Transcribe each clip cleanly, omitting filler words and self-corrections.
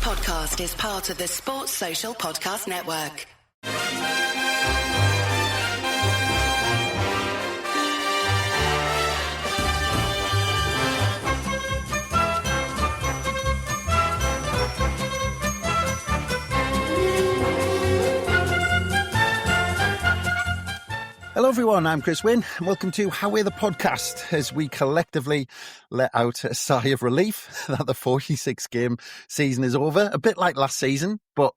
podcast is part of the Sports Social Podcast Network. Hello everyone, I'm Chris Wynn and welcome to How We're the Podcast as we collectively let out a sigh of relief that the 46 game season is over. A bit like last season, but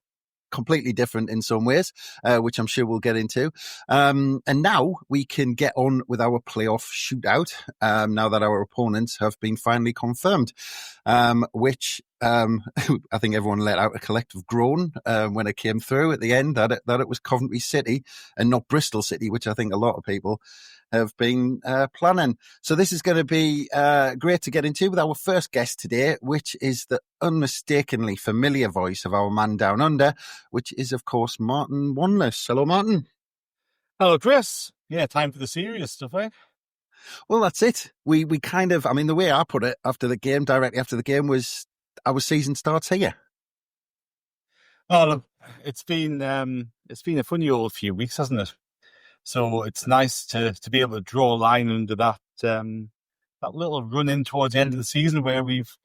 completely different in some ways, which I'm sure we'll get into. And now we can get on with our playoff shootout now that our opponents have been finally confirmed, which I think everyone let out a collective groan when it came through at the end that it was Coventry City and not Bristol City, which I think a lot of people have been planning. So this is going to be great to get into with our first guest today, which is the unmistakably familiar voice of our man down under, which is, of course, Martin Wanless. Hello, Martin. Hello, Chris. Yeah, time for the serious stuff, eh? Well, that's it. We kind of, I mean, the way I put it directly after the game was our season starts here. Oh, look, it's been a funny old few weeks, hasn't it? So it's nice to be able to draw a line under that little run in towards the end of the season where we've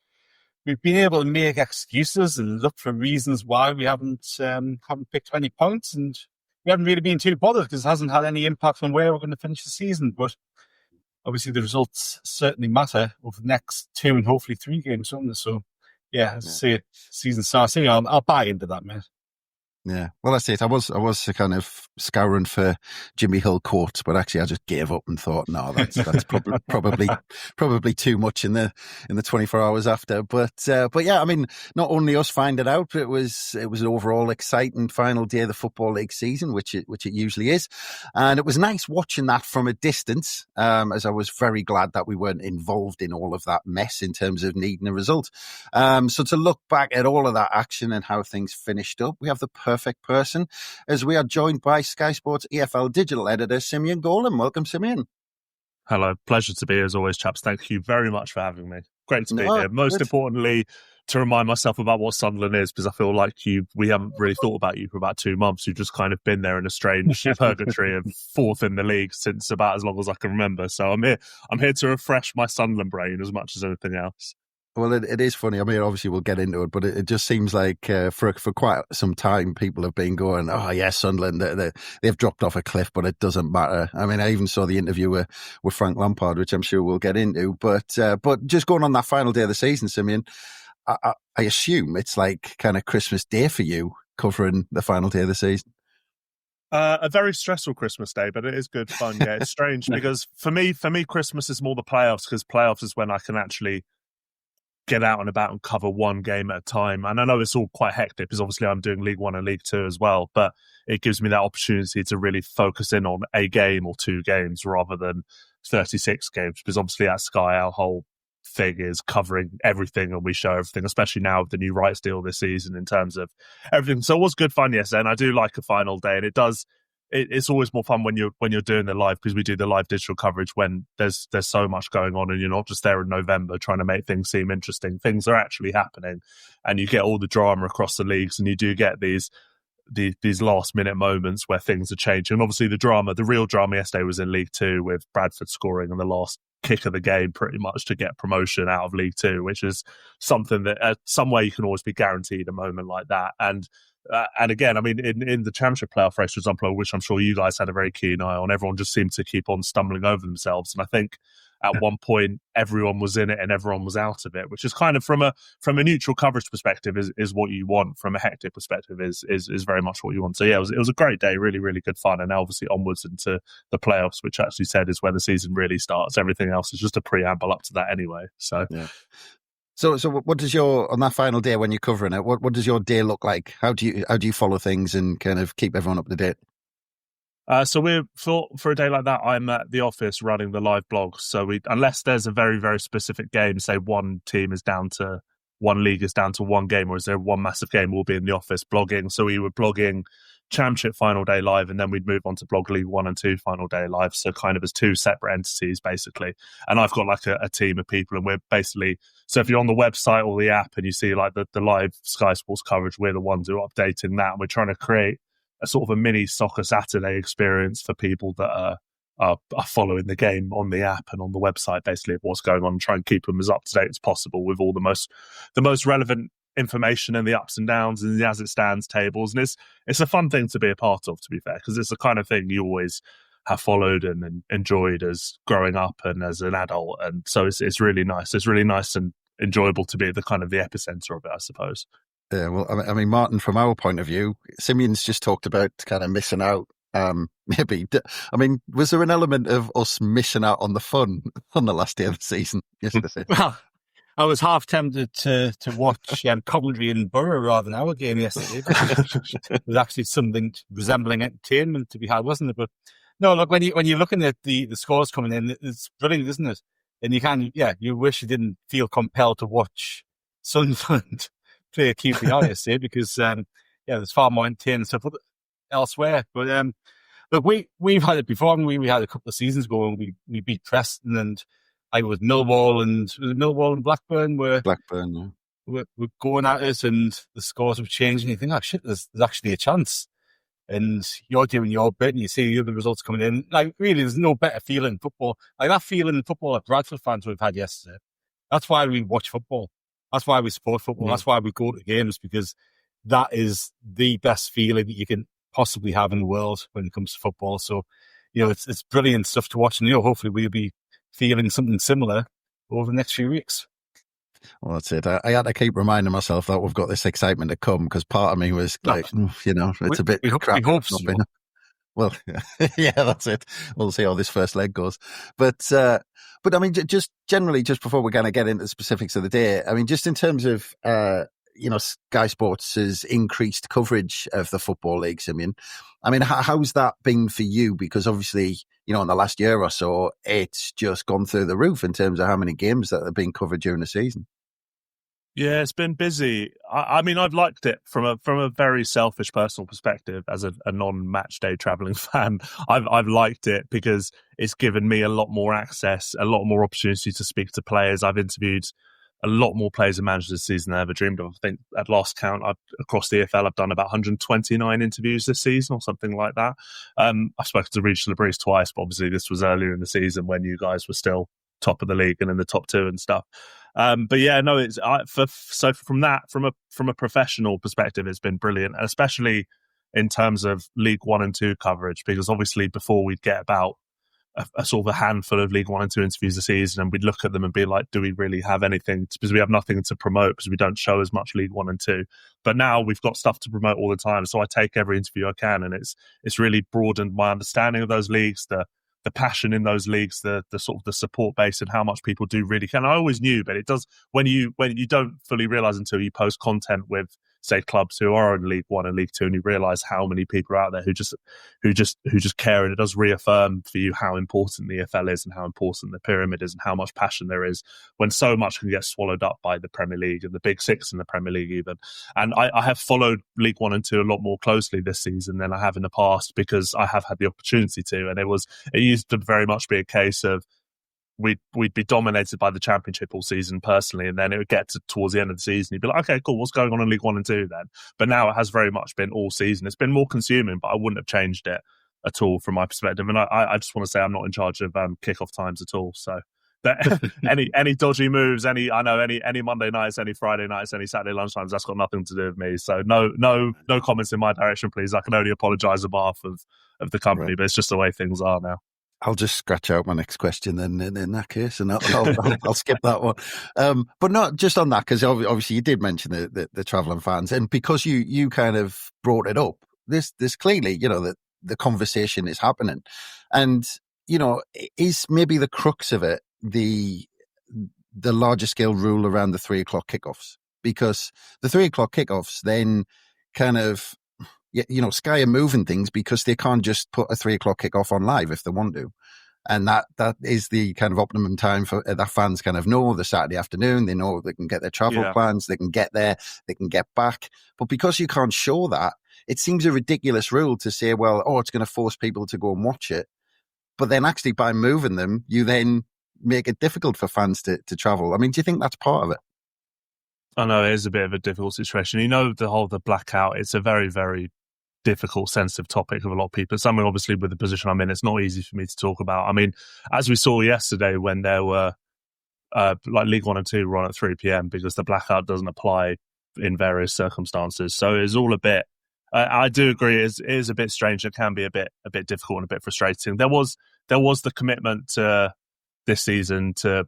been able to make excuses and look for reasons why we haven't picked 20 points, and we haven't really been too bothered because it hasn't had any impact on where we're going to finish the season. But obviously the results certainly matter over the next 2 and hopefully 3 games, don't they? So yeah, see it season starts. I'll buy into that, mate. Yeah, well, that's it. I was kind of scouring for Jimmy Hill quotes, but actually I just gave up and thought, no, that's probably too much in the 24 hours after. But yeah, I mean, not only us finding out, but it was an overall exciting final day of the Football League season, which it usually is, and it was nice watching that from a distance, as I was very glad that we weren't involved in all of that mess in terms of needing a result. So to look back at all of that action and how things finished up, we have the perfect person, as we are joined by Sky Sports EFL Digital Editor Simeon Gholam. Welcome, Simeon. Hello, pleasure to be here as always, chaps. Thank you very much for having me. Great to be here. Most importantly, to remind myself about what Sunderland is, because I feel like we haven't really thought about you for about 2 months. You've just kind of been there in a strange purgatory of 4th in the league since about as long as I can remember. So I'm here to refresh my Sunderland brain as much as anything else. Well, it is funny. I mean, obviously we'll get into it, but it just seems like for quite some time people have been going, oh, yeah, Sunderland, they've dropped off a cliff, but it doesn't matter. I mean, I even saw the interview with Frank Lampard, which I'm sure we'll get into. But just going on that final day of the season, Simeon, I assume it's like kind of Christmas Day for you, covering the final day of the season. A very stressful Christmas day, but it is good fun. Yeah, it's strange because for me, Christmas is more the playoffs, because playoffs is when I can actually get out and about and cover one game at a time. And I know it's all quite hectic because obviously I'm doing League One and League Two as well, but it gives me that opportunity to really focus in on a game or 2 games rather than 36 games, because obviously at Sky our whole thing is covering everything and we show everything, especially now with the new rights deal this season in terms of everything. So it was good fun yesterday, and I do like a final day, and it's always more fun when you're doing the live, because we do the live digital coverage when there's so much going on and you're not just there in November trying to make things seem interesting. Things are actually happening and you get all the drama across the leagues, and you do get these last minute moments where things are changing. And obviously the real drama yesterday was in League Two with Bradford scoring in the last kick of the game pretty much to get promotion out of League Two, which is something that some way you can always be guaranteed a moment like that. And again, I mean, in the Championship playoff race, for example, which I'm sure you guys had a very keen eye on, everyone just seemed to keep on stumbling over themselves. And I think at one point, everyone was in it and everyone was out of it, which is kind of from a neutral coverage perspective is what you want. From a hectic perspective is very much what you want. So yeah, it was a great day, really, really good fun. And now obviously onwards into the playoffs, which actually said is where the season really starts. Everything else is just a preamble up to that anyway. So yeah. So what does on that final day when you're covering it, what does your day look like? How do you follow things and kind of keep everyone up to date? So for a day like that, I'm at the office running the live blog. So unless there's a very, very specific game, say one league is down to 1 game, or is there one massive game, we'll be in the office blogging. So we were blogging Championship final day live, and then we'd move on to Blog League 1 and 2 final day live. So kind of as two separate entities, basically. And I've got like a team of people, and we're basically, so if you're on the website or the app and you see like the live Sky Sports coverage, we're the ones who are updating that. And we're trying to create a sort of a mini soccer Saturday experience for people that are following the game on the app and on the website, basically, of what's going on, and try and keep them as up to date as possible with all the most relevant information and the ups and downs and the as it stands tables. And it's a fun thing to be a part of, to be fair, because it's the kind of thing you always have followed and enjoyed as growing up and as an adult. And so it's really nice. It's really nice and enjoyable to be the kind of the epicenter of it, I suppose. Yeah, well, I mean, Martin, from our point of view, Simeon's just talked about kind of missing out. Maybe, I mean, was there an element of us missing out on the fun on the last day of the season yesterday? Well, I was half tempted to watch Coventry and Borough rather than our game yesterday. It was actually something resembling entertainment to be had, wasn't it? But no, look, when you're looking at the scores coming in, it's brilliant, isn't it? And you wish you didn't feel compelled to watch Sunderland play a QPR yesterday, because there's far more entertaining stuff elsewhere. But look, we've had it before, and we had a couple of seasons ago, and we beat Preston, and I was Millwall and Blackburn were going at it, and the scores have changed, and you think, oh shit, there's actually a chance. And you're doing your bit, and you see the other results coming in. Like, really, there's no better feeling in football. Like that feeling in football that Bradford fans would have had yesterday. That's why we watch football. That's why we support football. That's why we go to games, because that is the best feeling that you can possibly have in the world when it comes to football. So, it's brilliant stuff to watch, and hopefully we'll be feeling something similar over the next few weeks. Well, that's it. I had to keep reminding myself that we've got this excitement to come, because part of me was like, it's a bit crap. We hope so. Well, yeah, that's it. We'll see how this first leg goes. But I mean, just generally, just before we're going to get into the specifics of the day, I mean, just in terms of, Sky Sports' increased coverage of the Football League, Simeon, I mean, how's that been for you? Because obviously, in the last year or so, it's just gone through the roof in terms of how many games that have been covered during the season. Yeah, it's been busy. I mean, I've liked it from a very selfish personal perspective as a non-match day travelling fan. I've liked it because it's given me a lot more access, a lot more opportunity to speak to players. I've interviewed a lot more players and managers this season than I ever dreamed of. I think at last count, across the EFL, I've done about 129 interviews this season or something like that. I've spoken to Regis Labrise twice, but obviously this was earlier in the season when you guys were still top of the league and in the top two and stuff. But yeah, no, from a professional perspective, it's been brilliant, and especially in terms of League 1 and 2 coverage, because obviously before we'd get about a sort of a handful of League 1 and 2 interviews a season, and we'd look at them and be like, do we really have anything? Because we have nothing to promote, because we don't show as much League 1 and 2. But now we've got stuff to promote all the time, so I take every interview I can, and it's really broadened my understanding of those leagues, the passion in those leagues, the sort of the support base, and how much people do really care. And I always knew, but it does when you don't fully realise until you post content with, say, clubs who are in League 1 and League 2, and you realise how many people are out there who just care, and it does reaffirm for you how important the EFL is and how important the pyramid is and how much passion there is when so much can get swallowed up by the Premier League and the Big Six in the Premier League even. And I have followed League 1 and 2 a lot more closely this season than I have in the past, because I have had the opportunity to, and it used to very much be a case of we'd be dominated by the Championship all season personally, and then it would get towards the end of the season, you'd be like, okay, cool, what's going on in League 1 and 2 then? But now it has very much been all season. It's been more consuming, but I wouldn't have changed it at all from my perspective. And I just want to say I'm not in charge of kickoff times at all. So any dodgy moves, any Monday nights, any Friday nights, any Saturday lunchtimes, that's got nothing to do with me. So no comments in my direction, please. I can only apologise on behalf of the company, right. But it's just the way things are now. I'll just scratch out my next question then in that case, and I'll skip that one. But not just on that, because obviously you did mention the travelling fans, and because you kind of brought it up, this clearly, that the conversation is happening, and is maybe the crux of it the larger scale rule around the 3 o'clock kickoffs, because the 3 o'clock kickoffs then kind of, Sky are moving things because they can't just put a 3 o'clock kickoff on live if they want to. And that is the kind of optimum time for that fans kind of know the Saturday afternoon. They know they can get their travel plans, they can get there, they can get back. But because you can't show that, it seems a ridiculous rule to say, well, it's going to force people to go and watch it. But then actually by moving them, you then make it difficult for fans to travel. I mean, do you think that's part of it? I know it is a bit of a difficult situation. The blackout, it's a very, very difficult, sensitive topic of a lot of people. Something obviously with the position I'm in, it's not easy for me to talk about. I mean, as we saw yesterday when there were like League 1 and 2 were on at 3 p.m. because the blackout doesn't apply in various circumstances. So it's all a bit, I do agree, it is a bit strange. It can be a bit difficult and a bit frustrating. There was the commitment this season to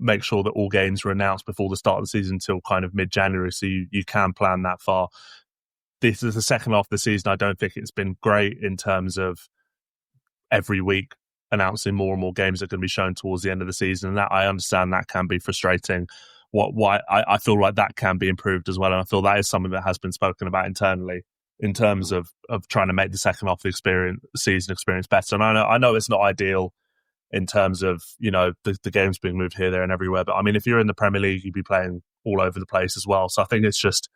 make sure that all games were announced before the start of the season till kind of mid-January, so you can plan that far. This is the second half of the season. I don't think it's been great in terms of every week announcing more and more games that are going to be shown towards the end of the season. And that, I understand that can be frustrating. Why I feel like that can be improved as well. And I feel that is something that has been spoken about internally in terms of trying to make the second half of the season experience better. And I know it's not ideal in terms of, the games being moved here, there and everywhere. But I mean, if you're in the Premier League, you'd be playing all over the place as well. So I think it's just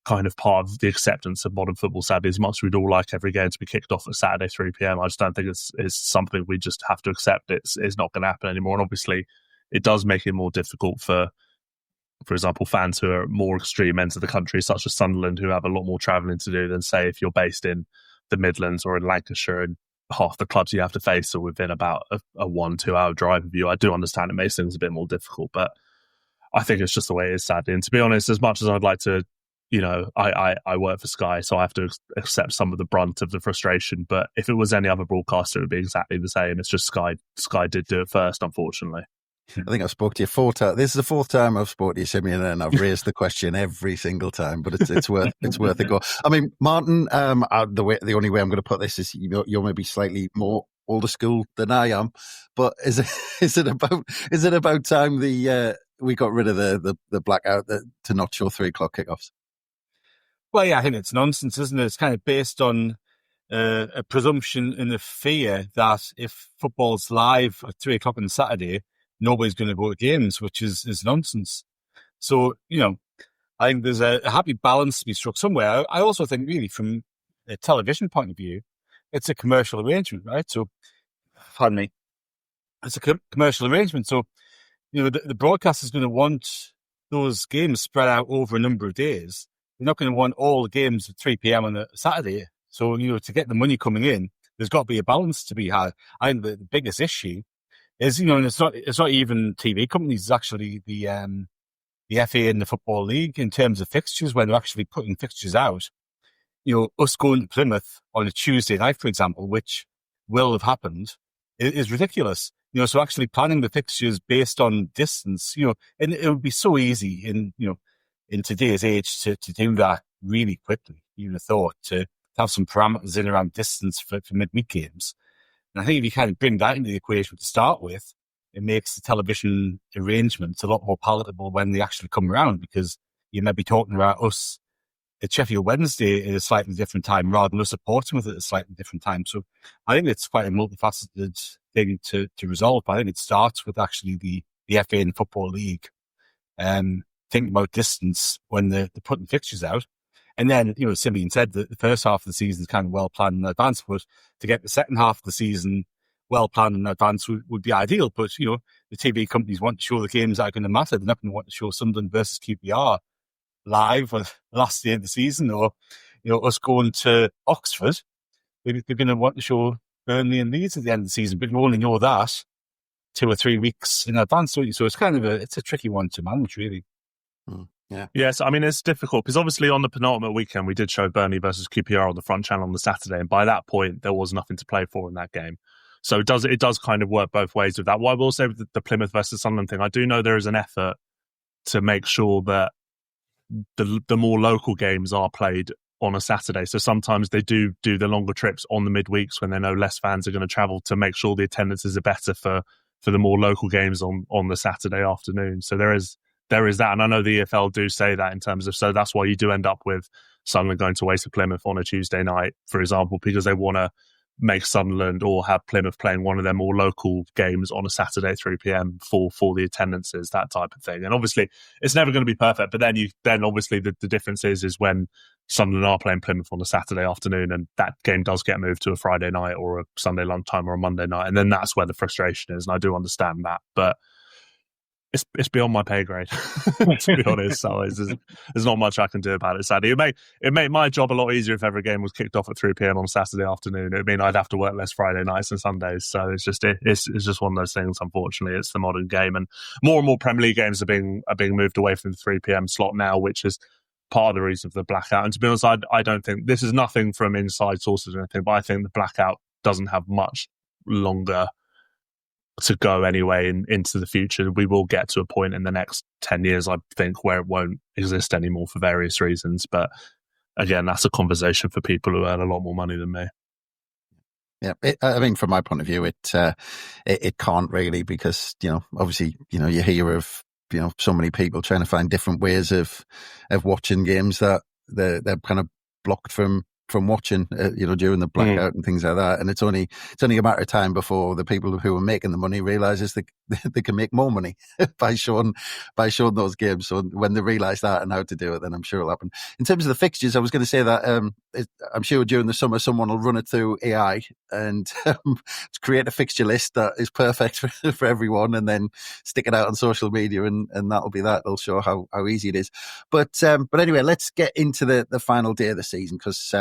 kind of part of the acceptance of modern football, sadly. As much as we'd all like every game to be kicked off at Saturday 3 p.m, I just don't think it's something we just have to accept. It's not going to happen anymore. And obviously it does make it more difficult for example, fans who are more extreme ends of the country, such as Sunderland, who have a lot more travelling to do than, say, if you're based in the Midlands or in Lancashire, and half the clubs you have to face are within about a 1-2 hour drive of you. I do understand it makes things a bit more difficult, but I think it's just the way it is, sadly. And to be honest, as much as I'd like to, I work for Sky, so I have to accept some of the brunt of the frustration. But if it was any other broadcaster, it would be exactly the same. It's just Sky did do it first, unfortunately. I think I've spoke to you 4 times. This is the 4th time I've spoke to you, Simeon, and I've raised the question every single time. But it's worth a go. I mean, Martin, the only way I'm going to put this is you're maybe slightly more older school than I am. But is it about time we got rid of the blackout to not show 3 o'clock kickoffs? Well, yeah, I think it's nonsense, isn't it? It's kind of based on a presumption and a fear that if football's live at 3 o'clock on Saturday, nobody's going to go to games, which is nonsense. So, I think there's a happy balance to be struck somewhere. I also think, really, from a television point of view, it's a commercial arrangement, right? So, pardon me, it's a commercial arrangement. So, the broadcaster is going to want those games spread out over a number of days. They're not going to want all the games at 3 p.m. on a Saturday. So, to get the money coming in, there's got to be a balance to be had. I think the biggest issue is, and it's not even TV companies, it's actually the FA and the Football League in terms of fixtures, when they're actually putting fixtures out. Us going to Plymouth on a Tuesday night, for example, which will have happened, is ridiculous. So actually planning the fixtures based on distance, and it would be so easy in today's age to do that really quickly. You'd have thought to have some parameters in around distance for midweek games. And I think if you kind of bring that into the equation to start with, it makes the television arrangements a lot more palatable when they actually come around, because you may be talking about us at Sheffield Wednesday at a slightly different time rather than us at Portsmouth at a slightly different time. So I think it's quite a multifaceted thing to resolve. But I think it starts with actually the FA and the Football League thinking about distance when they're putting fixtures out. And then, Simeon said that the first half of the season is kind of well planned in advance, but to get the second half of the season well planned in advance would be ideal. But, the TV companies want to show the games that are going to matter. They're not going to want to show Sunderland versus QPR live on the last day of the season, or, us going to Oxford. They're going to want to show Burnley and Leeds at the end of the season, but you only know that 2 or 3 weeks in advance. So it's kind of a tricky one to manage, really. Yeah. Yes, I mean, it's difficult because obviously on the penultimate weekend, we did show Burnley versus QPR on the front channel on the Saturday. And by that point, there was nothing to play for in that game. So it does kind of work both ways with that. What I will say with the Plymouth versus Sunderland thing, I do know there is an effort to make sure that the more local games are played on a Saturday. So sometimes they do the longer trips on the midweeks when they know less fans are going to travel, to make sure the attendances are better for the more local games on the Saturday afternoon. So there is that. And I know the EFL do say that in terms of, so that's why you do end up with Sunderland going to away to Plymouth on a Tuesday night, for example, because they want to make Sunderland or have Plymouth playing one of their more local games on a Saturday 3 p.m. for the attendances, that type of thing. And obviously, it's never going to be perfect. But then obviously the difference is when Sunderland are playing Plymouth on a Saturday afternoon, and that game does get moved to a Friday night or a Sunday lunchtime or a Monday night, and then that's where the frustration is. And I do understand that, but it's beyond my pay grade, to be honest. So there's not much I can do about it, sadly. It make my job a lot easier if every game was kicked off at 3 p.m. on Saturday afternoon. It would mean I'd have to work less Friday nights and Sundays. So it's just one of those things, unfortunately. It's the modern game. And more Premier League games are being moved away from the 3 p.m. slot now, which is part of the reason for the blackout. And to be honest, I don't think, this is nothing from inside sources or anything, but I think the blackout doesn't have much longer to go anyway into the future. We will get to a point in the next 10 years, I think, where it won't exist anymore for various reasons. But again, that's a conversation for people who earn a lot more money than me. Yeah, I mean, from my point of view, it can't really, because, obviously, you hear of, so many people trying to find different ways of watching games that they're kind of blocked from watching, during the blackout and things like that. And it's only a matter of time before the people who are making the money realizes they can make more money by showing those games. So when they realize that and how to do it, then I'm sure it'll happen. In terms of the fixtures, I was going to say that I'm sure during the summer someone will run it through AI and create a fixture list that is perfect for everyone, and then stick it out on social media, and that'll be that. It'll show how easy it is. But anyway, let's get into the final day of the season, because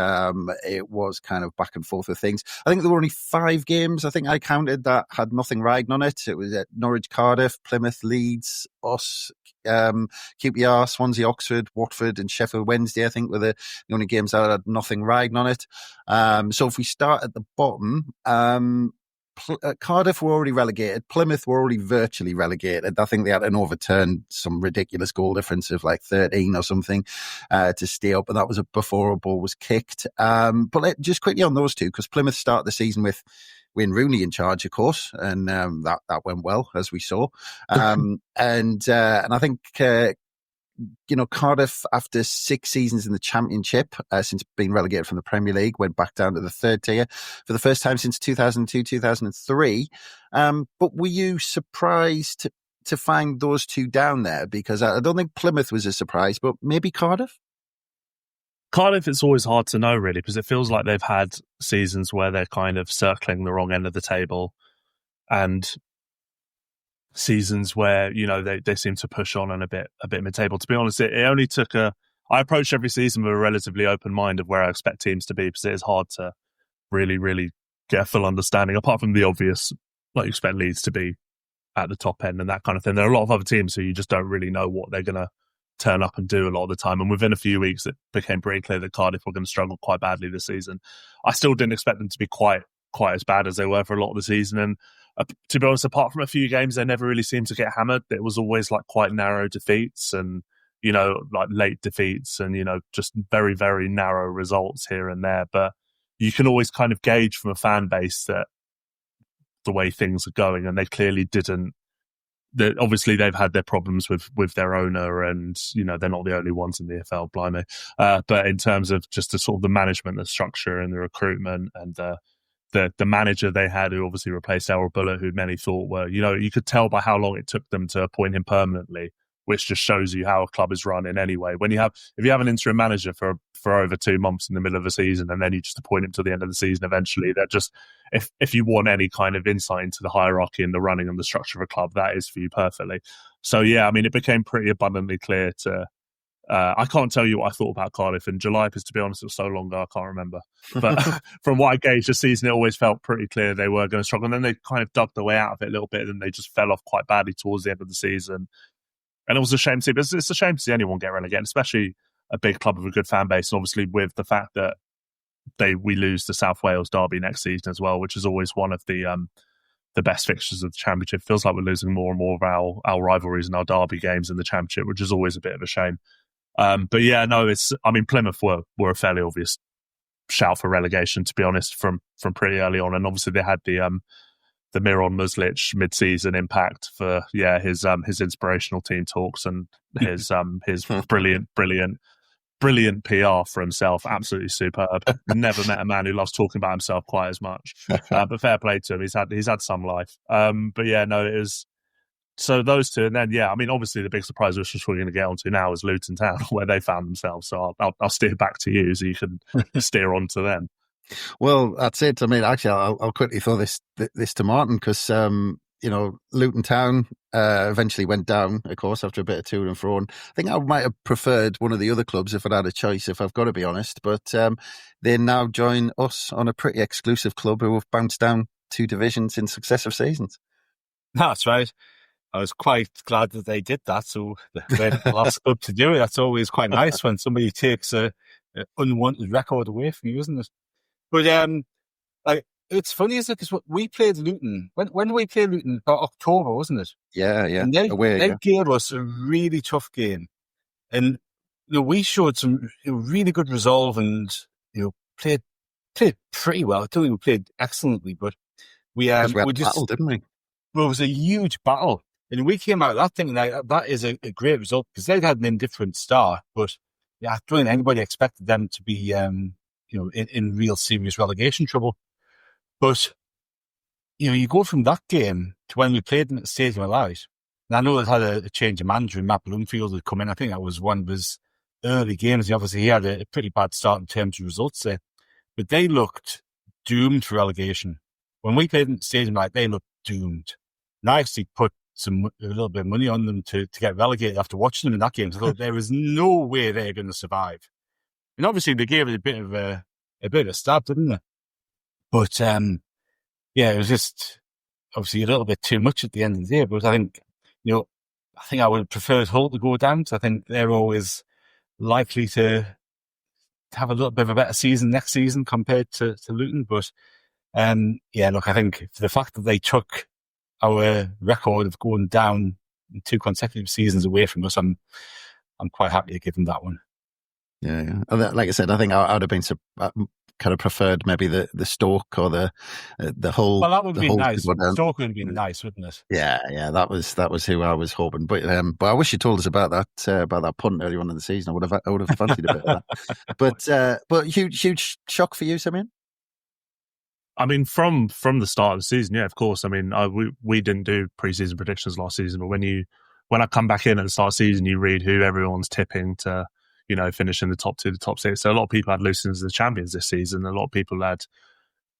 it was kind of back and forth with things. I think there were only 5 games, I think I counted, that had nothing riding on it. It was at Norwich, Cardiff, Plymouth, Leeds, us, QPR, Swansea, Oxford, Watford and Sheffield Wednesday, I think, were the only games that had nothing riding on it. So if we start at the bottom, Cardiff were already relegated. Plymouth were already virtually relegated. I think they had an overturn some ridiculous goal difference of like 13 or something to stay up, and that was before a ball was kicked. But just quickly on those two, because Plymouth started the season with Wayne Rooney in charge, of course, and that went well, as we saw. And I think Cardiff, after 6 seasons in the Championship, since being relegated from the Premier League, went back down to the 3rd tier for the first time since 2002, 2003. But were you surprised to find those two down there? Because I don't think Plymouth was a surprise, but maybe Cardiff? Cardiff, it's always hard to know, really, because it feels like they've had seasons where they're kind of circling the wrong end of the table, and seasons where, they seem to push on and a bit mid-table. To be honest, it only took I approach every season with a relatively open mind of where I expect teams to be, because it is hard to really, really get a full understanding, apart from the obvious, like you expect Leeds to be at the top end and that kind of thing. There are a lot of other teams who you just don't really know what they're going to turn up and do a lot of the time. And within a few weeks, it became pretty clear that Cardiff were going to struggle quite badly this season. I still didn't expect them to be quite as bad as they were for a lot of the season. And to be honest, apart from a few games, they never really seemed to get hammered. It was always like quite narrow defeats and, like late defeats and, just very, very narrow results here and there. But you can always kind of gauge from a fan base that the way things are going, and they clearly didn't. Obviously, they've had their problems with their owner, and they're not the only ones in the EFL, blimey. But in terms of just the sort of the management, the structure, and the recruitment, and the manager they had, who obviously replaced Errol Bullitt, who many thought were, you could tell by how long it took them to appoint him permanently, which just shows you how a club is run in any way. If you have an interim manager for over 2 months in the middle of a season, and then you just appoint him to the end of the season, eventually they're just, if you want any kind of insight into the hierarchy and the running and the structure of a club, that is for you perfectly. So yeah, I mean, it became pretty abundantly clear I can't tell you what I thought about Cardiff in July, because to be honest, it was so long ago, I can't remember. But from what I gauged this season, it always felt pretty clear they were going to struggle. And then they kind of dug their way out of it a little bit, and they just fell off quite badly towards the end of the season. And it was a shame to see, but it's a shame to see anyone get relegated, especially a big club with a good fan base. And obviously with the fact that we lose the South Wales derby next season as well, which is always one of the best fixtures of the Championship. It feels like we're losing more and more of our rivalries and our derby games in the Championship, which is always a bit of a shame. But yeah, no, Plymouth were a fairly obvious shout for relegation, to be honest, from pretty early on. And obviously they had the Miron Muslic mid-season impact for his inspirational team talks and his brilliant brilliant PR for himself. Absolutely superb. Never met a man who loves talking about himself quite as much. But fair play to him. He's had some life. But yeah, no, it was. So those two, and then yeah, I mean, obviously the big surprise, which we're going to get onto now, is Luton Town, where they found themselves. So I'll steer back to you, so you can steer on to them. Well, that's it. I mean, actually, I'll quickly throw this to Martin because Luton Town eventually went down, of course, after a bit of to and fro. And I think I might have preferred one of the other clubs if I'd had a choice, if I've got to be honest. But they now join us on a pretty exclusive club who have bounced down 2 divisions in successive seasons. That's right. I was quite glad that they did that. So they're the last club to do it. That's always quite nice when somebody takes a unwanted record away from you, isn't it? But it's funny, isn't it? Because we played Luton. When did we play Luton? About October, wasn't it? Yeah. And they gave us a really tough game, and we showed some really good resolve and played pretty well. I don't think we played excellently, but we just battled, didn't we? Well, it was a huge battle. And we came out of that thinking that is a great result because they'd had an indifferent start. But yeah, I don't think anybody expected them to be, in real serious relegation trouble. But, you go from that game to when we played them at the Stadium of Light. And I know they'd had a change of manager and Matt Bloomfield had come in. I think that was one of his early games. And obviously, he had a pretty bad start in terms of results there. But they looked doomed for relegation. When we played them at the Stadium of Light, they looked doomed. And I actually put a little bit of money on them to get relegated after watching them in that game. So I thought there was no way they're going to survive. And obviously they gave it a bit of a stab, didn't they? But it was just obviously a little bit too much at the end of the day. But I think I would have preferred Hull to go down. So I think they're always likely to have a little bit of a better season next season compared to Luton. But I think for the fact that they took our record of going down in 2 consecutive seasons away from us, I'm quite happy to give them that one. Yeah. Like I said, I think I would have been kind of preferred maybe the Stoke or the Hull. Well, that would be nice. Stoke would have been nice, wouldn't it? Yeah. That was who I was hoping. But I wish you told us about that punt earlier on in the season. I would have fancied a bit of that. But huge shock for you, Simeon? I mean, from the start of the season, yeah, of course. I mean, we didn't do preseason predictions last season, but when I come back in at the start of the season, you read who everyone's tipping to, finish in the top 2, the top 6. So a lot of people had Luton as the champions this season. A lot of people had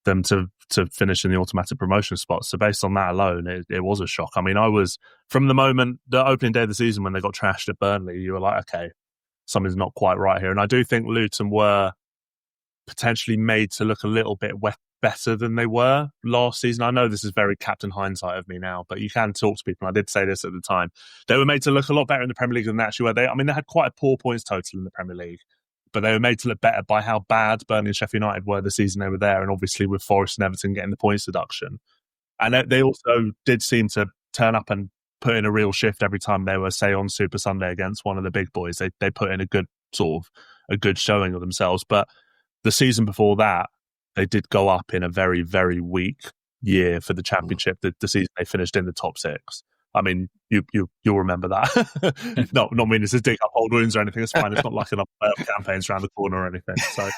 them to finish in the automatic promotion spot. So based on that alone, it was a shock. I mean, I was, from the moment, the opening day of the season when they got trashed at Burnley, you were like, okay, something's not quite right here. And I do think Luton were potentially made to look a little bit better than they were last season. I know this is very Captain Hindsight of me now, but you can talk to people. I did say this at the time. They were made to look a lot better in the Premier League than they actually were. They had quite a poor points total in the Premier League, but they were made to look better by how bad Burnley and Sheffield United were the season they were there, and obviously with Forest and Everton getting the points deduction. And they also did seem to turn up and put in a real shift every time they were, say, on Super Sunday against one of the big boys. They put in a good showing of themselves. But the season before that, they did go up in a very, very weak year for the Championship. The season they finished in the top 6. I mean, you'll remember that. Not meaning to dig up old wounds or anything. It's fine. It's not like enough playoff campaigns around the corner or anything. So,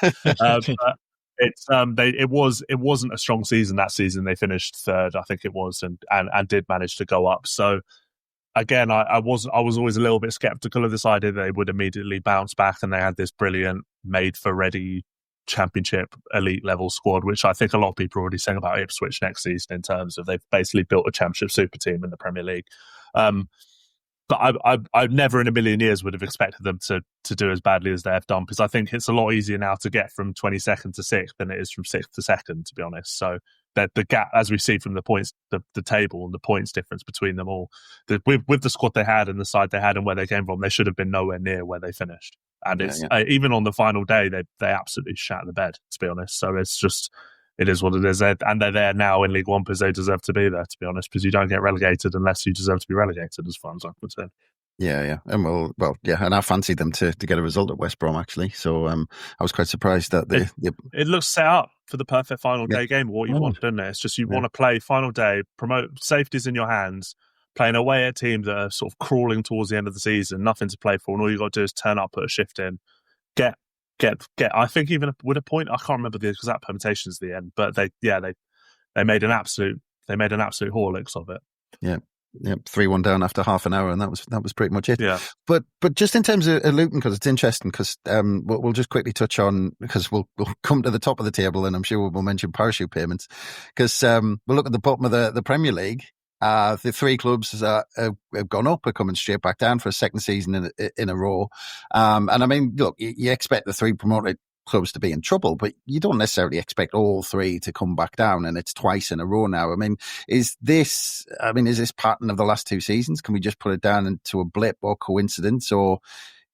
but it wasn't a strong season that season. They finished 3rd, I think it was, and did manage to go up. So again, I was always a little bit skeptical of this idea that they would immediately bounce back, and they had this brilliant, made for ready Championship elite level squad, which I think a lot of people are already saying about Ipswich next season in terms of they've basically built a Championship super team in the Premier League. But I never in a million years would have expected them to do as badly as they have done, because I think it's a lot easier now to get from 22nd to 6th than it is from 6th to 2nd, to be honest. So that the gap, as we see from the points, the table and the points difference between them all, with the squad they had and the side they had and where they came from, they should have been nowhere near where they finished. And it's even on the final day, they absolutely shat the bed, to be honest. So it's just, it is what it is. And they're there now in League One because they deserve to be there, to be honest, because you don't get relegated unless you deserve to be relegated, as far as I'm concerned. Yeah. And and I fancied them to get a result at West Brom, actually. So I was quite surprised that it looks set up for the perfect final day game, what you want, doesn't it? It's just you want to play final day, promote, safety's in your hands, playing away at teams that are sort of crawling towards the end of the season, nothing to play for, and all you got to do is turn up, put a shift in, get. I think even with a point, I can't remember the exact permutations at the end, but they made an absolute horlicks of it. Yeah. 3-1 down after half an hour, and that was pretty much it. Yeah. But just in terms of Luton, because it's interesting, because we'll just quickly touch on, because we'll come to the top of the table, and I'm sure we'll mention parachute payments, because we'll look at the bottom of the Premier League. The three clubs have gone up, are coming straight back down for a second season in a row. And I mean, look, you expect the three promoted clubs to be in trouble, but you don't necessarily expect all three to come back down, and it's twice in a row now. I mean, is this pattern of the last two seasons? Can we just put it down into a blip or coincidence, or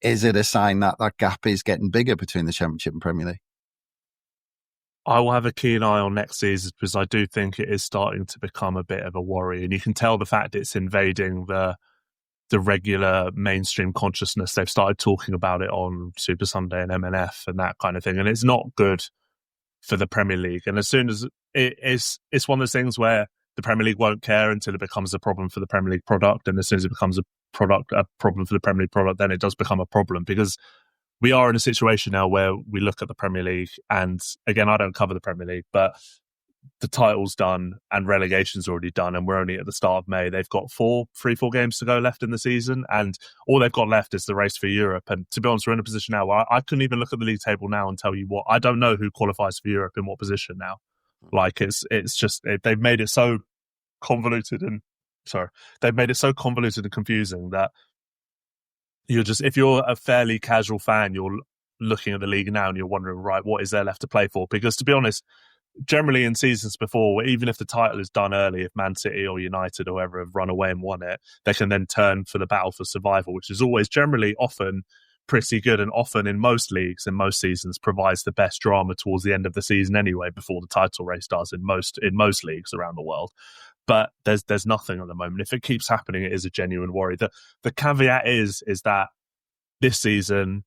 is it a sign that that gap is getting bigger between the Championship and Premier League? I will have a keen eye on next season, because I do think it is starting to become a bit of a worry, and you can tell the fact it's invading the regular mainstream consciousness. They've started talking about it on Super Sunday and MNF and that kind of thing, and it's not good for the Premier League. And as soon as it's one of those things where the Premier League won't care until it becomes a problem for the Premier League product, and as soon as it becomes a problem for the Premier League product, then it does become a problem, because we are in a situation now where we look at the Premier League, and again, I don't cover the Premier League, but the title's done and relegation's already done, and we're only at the start of May. They've got 4 games to go left in the season, and all they've got left is the race for Europe. And to be honest, we're in a position now where I couldn't even look at the league table now and tell you what. I don't know who qualifies for Europe in what position now. Like, it's just they've made it so convoluted and confusing that you're just, if you're a fairly casual fan, you're looking at the league now and you're wondering, right, what is there left to play for? Because to be honest, generally in seasons before, even if the title is done early, if Man City or United or whoever have run away and won it, they can then turn for the battle for survival, which is always generally often pretty good, and often in most leagues, in most seasons, provides the best drama towards the end of the season anyway, before the title race does in most leagues around the world. But there's nothing at the moment. If it keeps happening, it is a genuine worry. The caveat is that this season,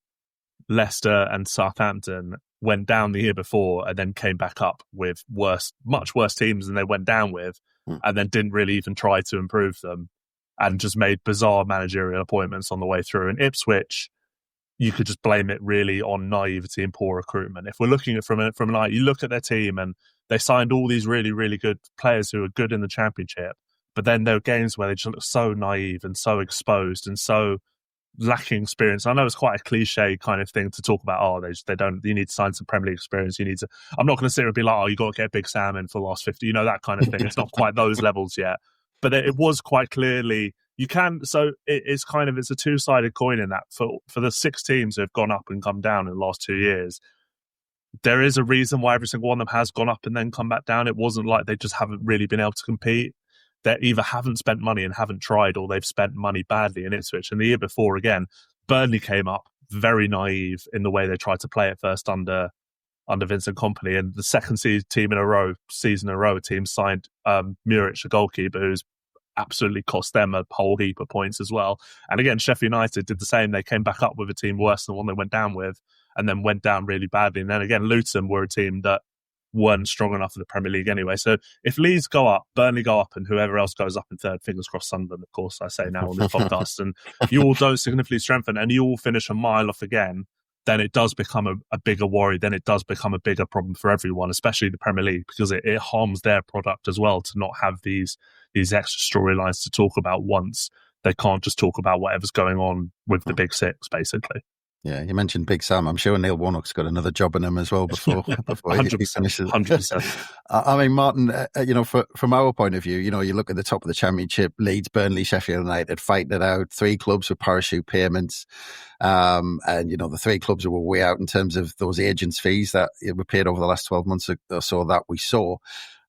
Leicester and Southampton went down the year before and then came back up with much worse teams than they went down with, and then didn't really even try to improve them, and just made bizarre managerial appointments on the way through. And Ipswich, you could just blame it really on naivety and poor recruitment. If we're looking at from you look at their team, and they signed all these really, really good players who are good in the Championship, but then there are games where they just look so naive and so exposed and so lacking experience. I know it's quite a cliche kind of thing to talk about. They don't. You need to sign some Premier League experience. You need to. I'm not going to sit here and be like, you got to get Big Sam in for the last 50. That kind of thing. It's not quite those levels yet, but it was quite clearly you can. So it's a two-sided coin in that for the 6 teams who have gone up and come down in the last 2 years. There is a reason why every single one of them has gone up and then come back down. It wasn't like they just haven't really been able to compete. They either haven't spent money and haven't tried, or they've spent money badly in Ipswich. And the year before, again, Burnley came up very naive in the way they tried to play at first under Vincent Kompany. And the second season in a row, a team signed Muric, a goalkeeper, who's absolutely cost them a whole heap of points as well. And again, Sheffield United did the same. They came back up with a team worse than the one they went down with, and then went down really badly. And then again, Luton were a team that weren't strong enough for the Premier League anyway. So if Leeds go up, Burnley go up, and whoever else goes up in third, fingers crossed Sunderland, of course, I say now on this podcast, and you all don't significantly strengthen and you all finish a mile off again, then it does become a bigger worry. Then it does become a bigger problem for everyone, especially the Premier League, because it harms their product as well to not have these extra storylines to talk about once they can't just talk about whatever's going on with the Big Six, basically. Yeah, you mentioned Big Sam. I'm sure Neil Warnock's got another job in him as well before he finishes. 100%. I mean, Martin, from our point of view, you look at the top of the Championship, Leeds, Burnley, Sheffield United fighting it out, 3 clubs with parachute payments. And, the 3 clubs were way out in terms of those agents' fees that were paid over the last 12 months or so that we saw.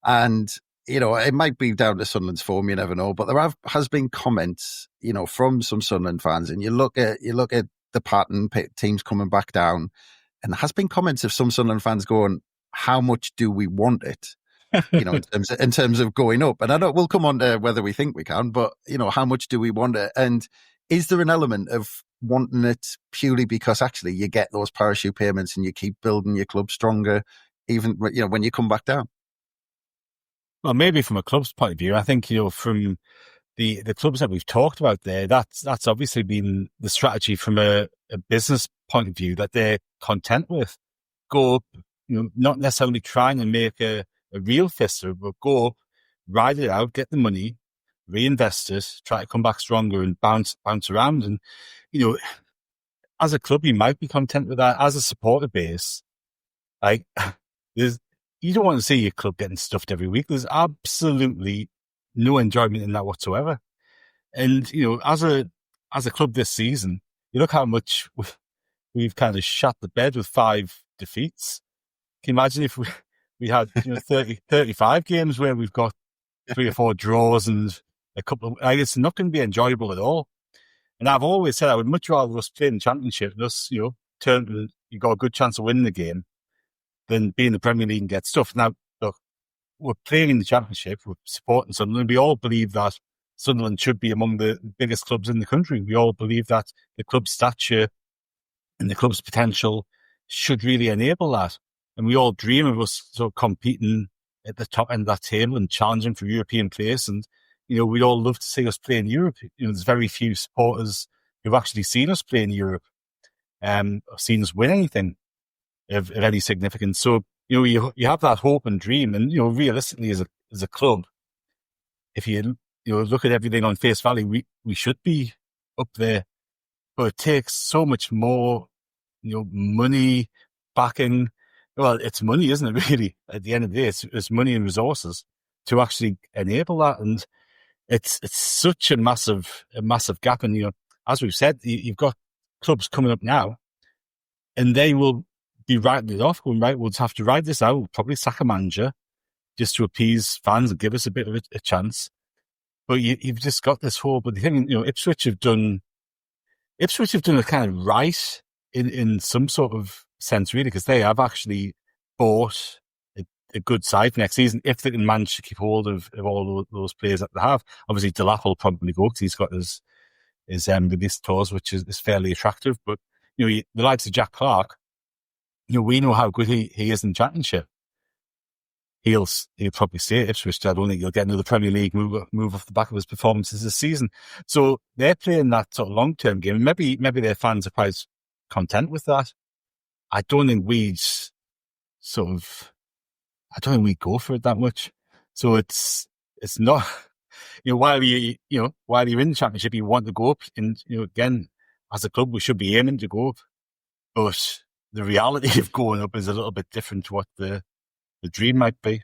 And, it might be down to Sunderland's form, you never know, but there has been comments, from some Sunderland fans, and you look at the pattern, teams coming back down, and there has been comments of some Sunderland fans going, how much do we want it? In terms of going up. And I know we'll come on to whether we think we can, but how much do we want it? And is there an element of wanting it purely because actually you get those parachute payments and you keep building your club stronger, even when you come back down? Well, maybe from a club's point of view, I think from the clubs that we've talked about there, that's obviously been the strategy from a business point of view, that they're content with. Go up, not necessarily trying to make a real fist of it, but go up, ride it out, get the money, reinvest it, try to come back stronger and bounce around. And, as a club, you might be content with that. As a supporter base, like, you don't want to see your club getting stuffed every week. There's absolutely no enjoyment in that whatsoever. And, as a club this season, you look how much we've kind of shot the bed with 5 defeats. Can you imagine if we had 35 games where we've got 3 or 4 draws and a couple of... it's not going to be enjoyable at all. And I've always said I would much rather us play in the Championship and us, you got a good chance of winning the game than be in the Premier League and get stuff. Now, look, we're playing in the Championship, we're supporting Sunderland. We all believe that Sunderland should be among the biggest clubs in the country. We all believe that the club's stature and the club's potential should really enable that. And we all dream of us sort of competing at the top end of that table and challenging for European place. And, we'd all love to see us play in Europe. There's very few supporters who've actually seen us play in Europe, or seen us win anything of any significance. So, you have that hope and dream. And, realistically as a club, if you look at everything on face value, we should be up there. But it takes so much more, money, backing. Well, it's money, isn't it, really? At the end of the day, it's money and resources to actually enable that. And it's such a massive gap. And, as we've said, you've got clubs coming up now and they will be writing it off, going, right, we'll have to ride this out. We'll probably sack a manager just to appease fans and give us a bit of a chance. But you've just got this whole, but the thing, Ipswich have done it kind of right in some sort of sense, really, because they have actually bought a good side for next season if they can manage to keep hold of all those players that they have. Obviously, Delap will probably go because he's got his release clause, which is fairly attractive. But the likes of Jack Clark, we know how good he is in the Championship. He'll probably stay at Ipswich. I don't think he'll get another Premier League move off the back of his performances this season. So they're playing that sort of long-term game. Maybe their fans are quite content with that. I don't think we'd go for it that much. So it's not, while you're in the Championship, you want to go up. And, again, as a club, we should be aiming to go up. But the reality of going up is a little bit different to what the dream might be.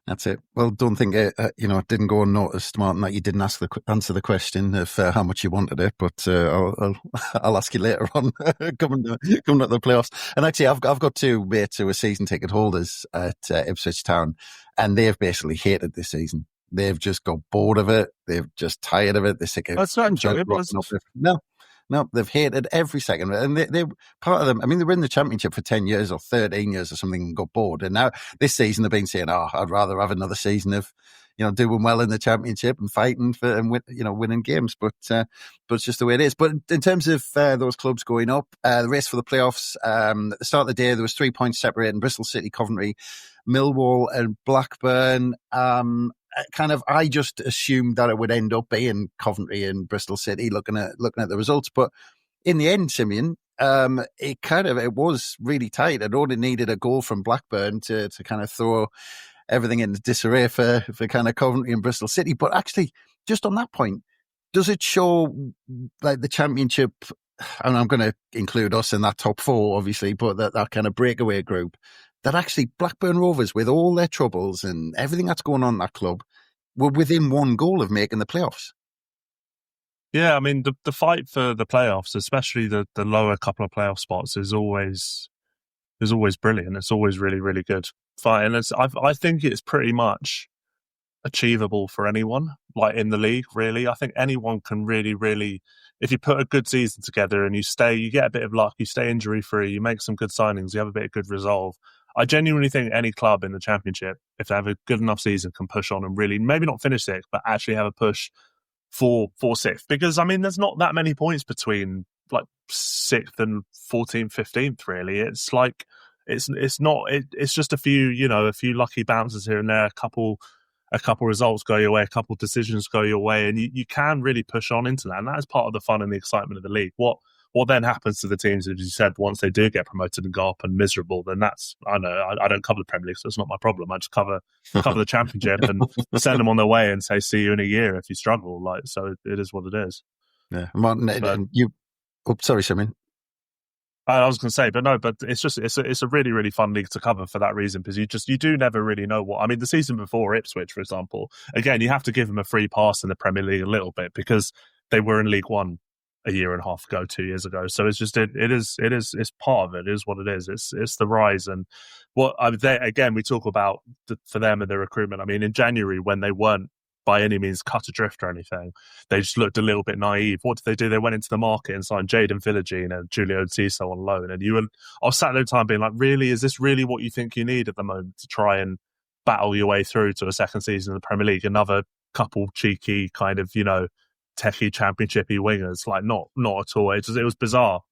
That's it. Well, don't think it didn't go unnoticed, Martin, that you didn't answer the question of how much you wanted it. But I'll ask you later on coming up the playoffs. And actually, I've got 2 mates who are season ticket holders at Ipswich Town, and they've basically hated this season. They've just got bored of it. They've just tired of it. They're sick of it. It's not enjoyable, is it? No, they've hated every second of it. And they're part of them. I mean, they were in the Championship for 10 years or 13 years or something and got bored. And now this season they've been saying, I'd rather have another season of, doing well in the Championship and fighting for, and winning games. But it's just the way it is. But in terms of those clubs going up, the race for the playoffs, at the start of the day, there was 3 points separating Bristol City, Coventry, Millwall and Blackburn. I just assumed that it would end up being Coventry and Bristol City looking at the results. But in the end, Simeon, it was really tight. It only needed a goal from Blackburn to kind of throw everything into disarray for kind of Coventry and Bristol City. But actually, just on that point, does it show like the Championship, and I'm going to include us in that top 4, obviously, but that kind of breakaway group, that actually Blackburn Rovers, with all their troubles and everything that's going on in that club, were within 1 goal of making the playoffs? Yeah, I mean, the fight for the playoffs, especially the lower couple of playoff spots, is always brilliant. It's always really, really good fight. And I think it's pretty much achievable for anyone, like in the league, really. I think anyone can really, really, if you put a good season together and you get a bit of luck, you stay injury-free, you make some good signings, you have a bit of good resolve, I genuinely think any club in the Championship, if they have a good enough season, can push on and really, maybe not finish 6th, but actually have a push for 6th. Because, I mean, there's not that many points between like 6th and 14th, 15th, really. It's like, it's just a few lucky bounces here and there, a couple results go your way, a couple decisions go your way, and you can really push on into that. And that is part of the fun and the excitement of the league. What what then happens to the teams, as you said, once they do get promoted and go up and miserable, then that's, I know, I don't cover the Premier League, so it's not my problem. I just cover the Championship and send them on their way and say, see you in a year if you struggle. Like, so it is what it is. Yeah, Martin, and you. Oh, sorry, Simeon. I was going to say, but it's a really, really fun league to cover for that reason, because you do never really know what. I mean, the season before Ipswich, for example, again, you have to give them a free pass in the Premier League a little bit because they were in League One a year and a half ago, 2 years ago. So it's just it's part of it. It is what it is. It's the rise. And what again, we talk about for them and their recruitment. I mean, in January, when they weren't by any means cut adrift or anything, they just looked a little bit naive. What did they do? They went into the market and signed Jadon Philogene and Julio Ciso on loan. And I was sat there time being like, really, is this really what you think you need at the moment to try and battle your way through to a second season in the Premier League? Another couple cheeky kind of, techie championshipy wingers? Like, not at all. It was bizarre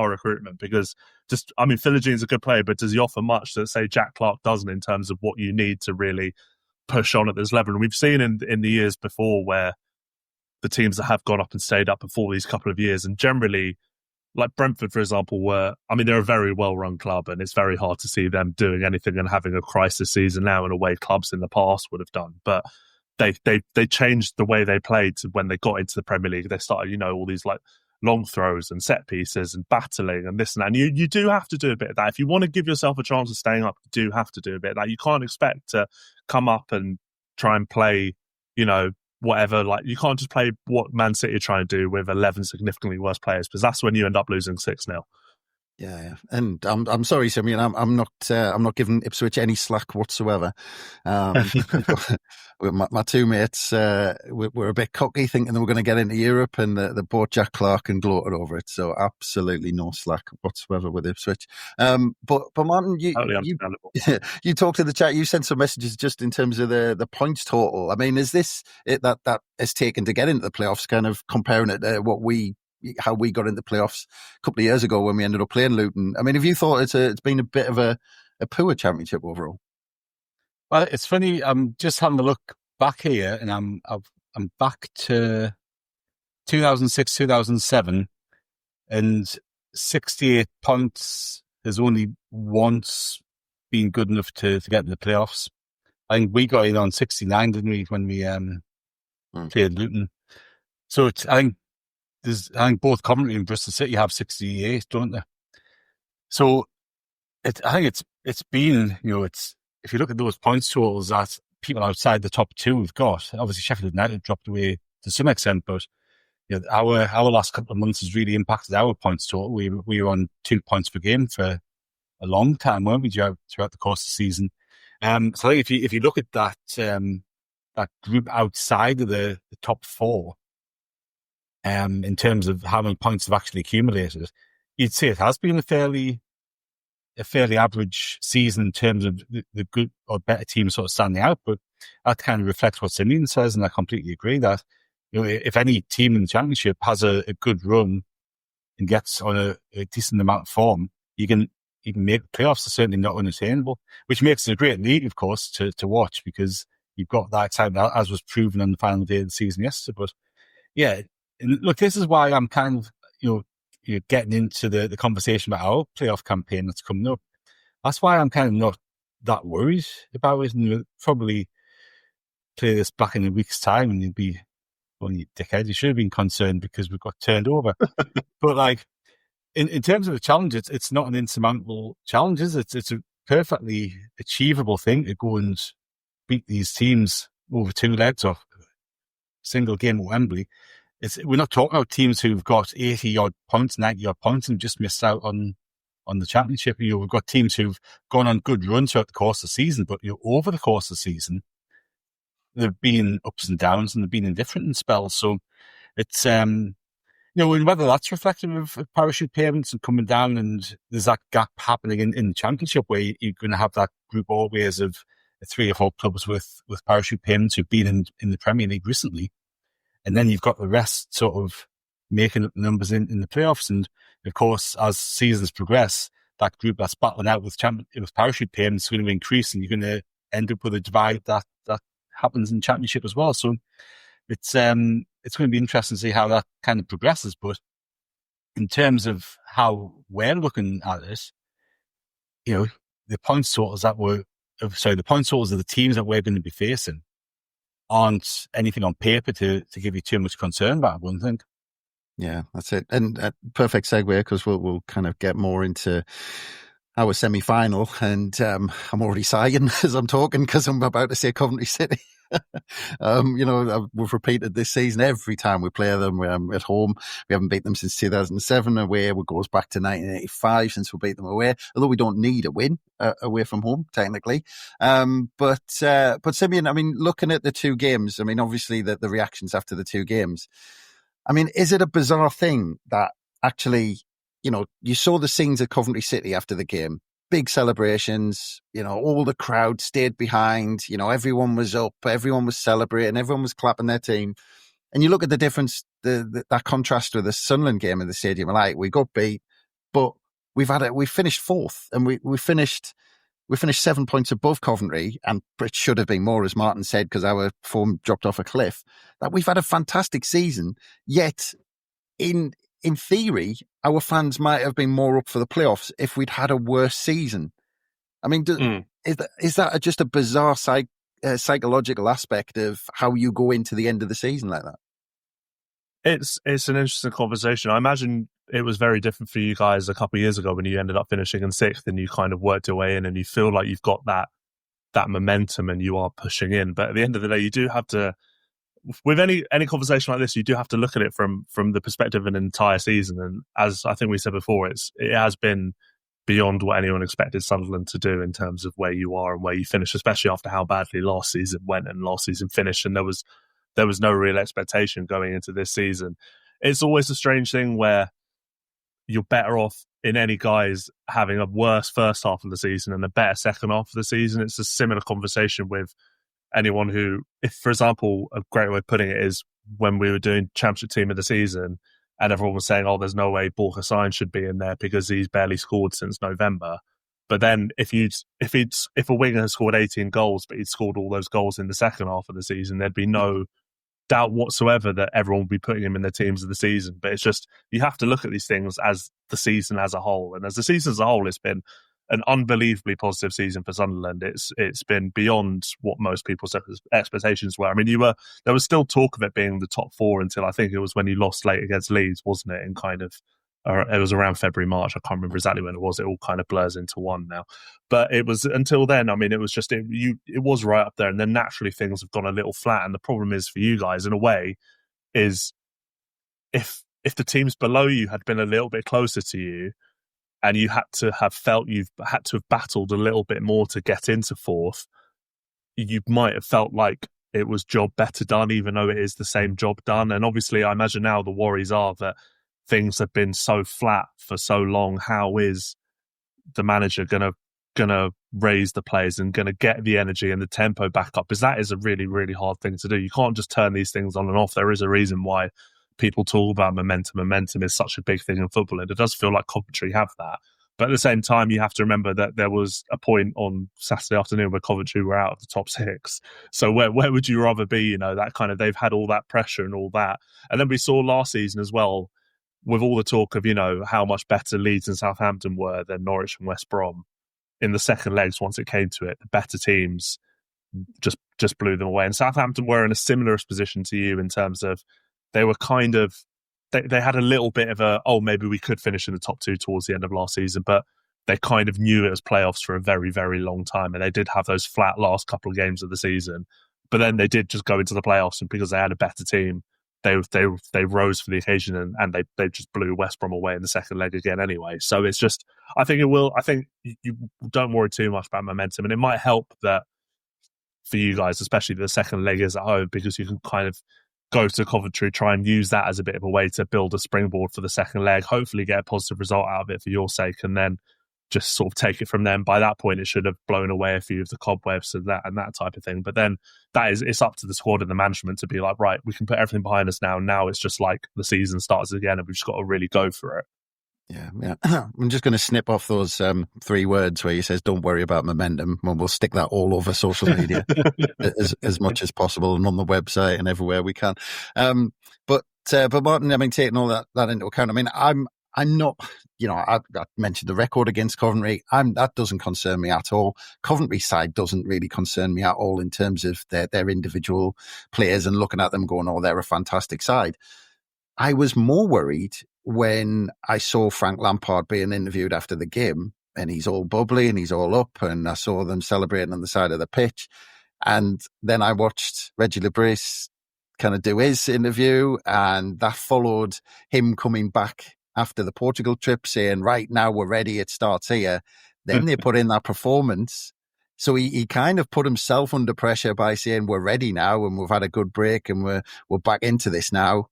recruitment, because Philogene's a good player, but does he offer much that, say, Jack Clark doesn't, in terms of what you need to really push on at this level? And we've seen in the years before where the teams that have gone up and stayed up before these couple of years, and generally, like Brentford, for example, they're a very well-run club, and it's very hard to see them doing anything and having a crisis season now in a way clubs in the past would have done. But they changed the way they played to when they got into the Premier League. They started, all these like long throws and set pieces and battling and this and that. And you do have to do a bit of that. If you want to give yourself a chance of staying up, you do have to do a bit of that. You can't expect to come up and try and play, whatever. Like, you can't just play what Man City are trying to do with 11 significantly worse players, because that's when you end up losing 6-0. Yeah, and I'm sorry, Simeon. I'm not giving Ipswich any slack whatsoever. My two mates were a bit cocky, thinking they were going to get into Europe, and they bought Jack Clark and gloated over it. So absolutely no slack whatsoever with Ipswich. But Martin, you talked to the chat. You sent some messages just in terms of the points total. I mean, is this it that is taken to get into the playoffs? Kind of comparing it to how we got into playoffs a couple of years ago when we ended up playing Luton. I mean, have you thought it's been a bit of a poor championship overall? Well, it's funny. I'm just having a look back here, and I'm back to 2006, 2007, and 68 points has only once been good enough to get in the playoffs. I think we got in on 69, didn't we, when we played Luton? So I think both Coventry and Bristol City have 68, don't they? So I think it's been, if you look at those points totals that people outside the top two have got, obviously Sheffield United dropped away to some extent, but our last couple of months has really impacted our points total. We were on 2 points per game for a long time, weren't we, throughout the course of the season? So I think if you look at that group outside of the top four, in terms of how many points have actually accumulated, you'd say it has been a fairly average season in terms of the good or better teams sort of standing out. But that kind of reflects what Simeon says, and I completely agree that if any team in the Championship has a good run and gets on a decent amount of form, you can make the playoffs. Are certainly not unattainable, which makes it a great league, of course, to watch, because you've got that excitement, as was proven on the final day of the season yesterday. But yeah. And look, this is why I'm kind of, you're getting into the conversation about our playoff campaign that's coming up. That's why I'm kind of not that worried about it. And we'll probably play this back in a week's time, and you'd be, well, you dickhead, you should have been concerned because we've got turned over. But like, in terms of the challenge, it's not an insurmountable challenge, is it? It's a perfectly achievable thing to go and beat these teams over 2 legs or single game at Wembley. We're not talking about teams who've got 80-odd points, 90-odd points and just missed out on the Championship. We've got teams who've gone on good runs throughout the course of the season, but over the course of the season, they've been ups and downs, and they've been indifferent in spells. So it's, and whether that's reflective of parachute payments and coming down, and there's that gap happening in the Championship where you're going to have that group always of 3 or 4 clubs with parachute payments who've been in the Premier League recently. And then you've got the rest sort of making up the numbers in the playoffs. And of course, as seasons progress, that group that's battling out with parachute payments is going to increase, and you're going to end up with a divide that happens in Championship as well. So it's going to be interesting to see how that kind of progresses. But in terms of how we're looking at this, the point totals of the teams that we're going to be facing aren't anything on paper to give you too much concern about, I wouldn't think. Yeah, that's it. And perfect segue, because we'll kind of get more into our semi-final, and I'm already sighing as I'm talking because I'm about to say Coventry City. We've repeated this season every time we play them. We're at home. We haven't beat them since 2007 away. It goes back to 1985 since we beat them away, although we don't need a win away from home, technically. But Simeon, I mean, looking at the two games, I mean, obviously the reactions after the two games, I mean, is it a bizarre thing that actually, you saw the scenes at Coventry City after the game, big celebrations, all the crowd stayed behind, everyone was up, everyone was celebrating, everyone was clapping their team. And you look at the difference, that contrast with the Sunderland game in the stadium, like we got beat, but we finished fourth, and we finished 7 points above Coventry, and it should have been more, as Martin said, because our form dropped off a cliff. That we've had a fantastic season, yet in theory, our fans might have been more up for the playoffs if we'd had a worse season. I mean, is that just a bizarre psychological aspect of how you go into the end of the season like that? It's an interesting conversation. I imagine it was very different for you guys a couple of years ago when you ended up finishing in sixth and you kind of worked your way in and you feel like you've got that momentum and you are pushing in. But at the end of the day, you do have to, with any conversation like this, you do have to look at it from the perspective of an entire season. And as I think we said before, it has been beyond what anyone expected Sunderland to do in terms of where you are and where you finish, especially after how badly last season went and last season finished. And there was no real expectation going into this season. It's always a strange thing where you're better off in any guise having a worse first half of the season and a better second half of the season. It's a similar conversation with anyone who, if, for example, a great way of putting it is when we were doing Championship Team of the Season and everyone was saying, there's no way Borja Sainz should be in there because he's barely scored since November. But then if a winger has scored 18 goals, but he'd scored all those goals in the second half of the season, there'd be no doubt whatsoever that everyone would be putting him in their teams of the season. But it's just, you have to look at these things as the season as a whole. And as the season as a whole, it's been an unbelievably positive season for Sunderland. It's been beyond what most people's expectations were. I mean, there was still talk of it being the top four until I think it was when you lost late against Leeds, wasn't it? And kind of, it was around February, March. I can't remember exactly when it was. It all kind of blurs into one now. But it was until then. I mean, it was just it was right up there, and then naturally things have gone a little flat. And the problem is for you guys, in a way, is if the teams below you had been a little bit closer to you, and you had to have felt you've had to have battled a little bit more to get into fourth, you might have felt like it was job better done, even though it is the same job done. And obviously, I imagine now the worries are that things have been so flat for so long. How is the manager gonna raise the players and gonna get the energy and the tempo back up? Because that is a really, really hard thing to do. You can't just turn these things on and off. There is a reason why people talk about momentum. Momentum is such a big thing in football, and it does feel like Coventry have that. But at the same time, you have to remember that there was a point on Saturday afternoon where Coventry were out of the top six. So where would you rather be? That kind of, they've had all that pressure and all that. And then we saw last season as well, with all the talk of, how much better Leeds and Southampton were than Norwich and West Brom. In the second legs, once it came to it, the better teams just blew them away. And Southampton were in a similar position to you in terms of they were kind of, they had a little bit of maybe we could finish in the top two towards the end of last season, but they kind of knew it was playoffs for a very, very long time. And they did have those flat last couple of games of the season, but then they did just go into the playoffs, and because they had a better team, they rose for the occasion, and they just blew West Brom away in the second leg again anyway. So it's just, I think you don't worry too much about momentum, and it might help that for you guys, especially the second leg is at home, because you can kind of go to Coventry, try and use that as a bit of a way to build a springboard for the second leg, hopefully get a positive result out of it for your sake, and then just sort of take it from them. By that point, it should have blown away a few of the cobwebs and that type of thing. But then it's up to the squad and the management to be like, right, we can put everything behind us now. Now it's just like the season starts again, and we've just got to really go for it. Yeah. I'm just going to snip off those 3 words where he says, don't worry about momentum, and we'll stick that all over social media as much as possible, and on the website and everywhere we can. But Martin, I mean, taking all that into account, I mean, I'm not, I mentioned the record against Coventry. That doesn't concern me at all. Coventry's side doesn't really concern me at all in terms of their individual players and looking at them going, oh, they're a fantastic side. I was more worried when I saw Frank Lampard being interviewed after the game, and he's all bubbly and he's all up, and I saw them celebrating on the side of the pitch. And then I watched Reggie Lebris kind of do his interview, and that followed him coming back after the Portugal trip saying, right, now we're ready, it starts here. Then they put in that performance. So he kind of put himself under pressure by saying, we're ready now and we've had a good break and we're back into this now,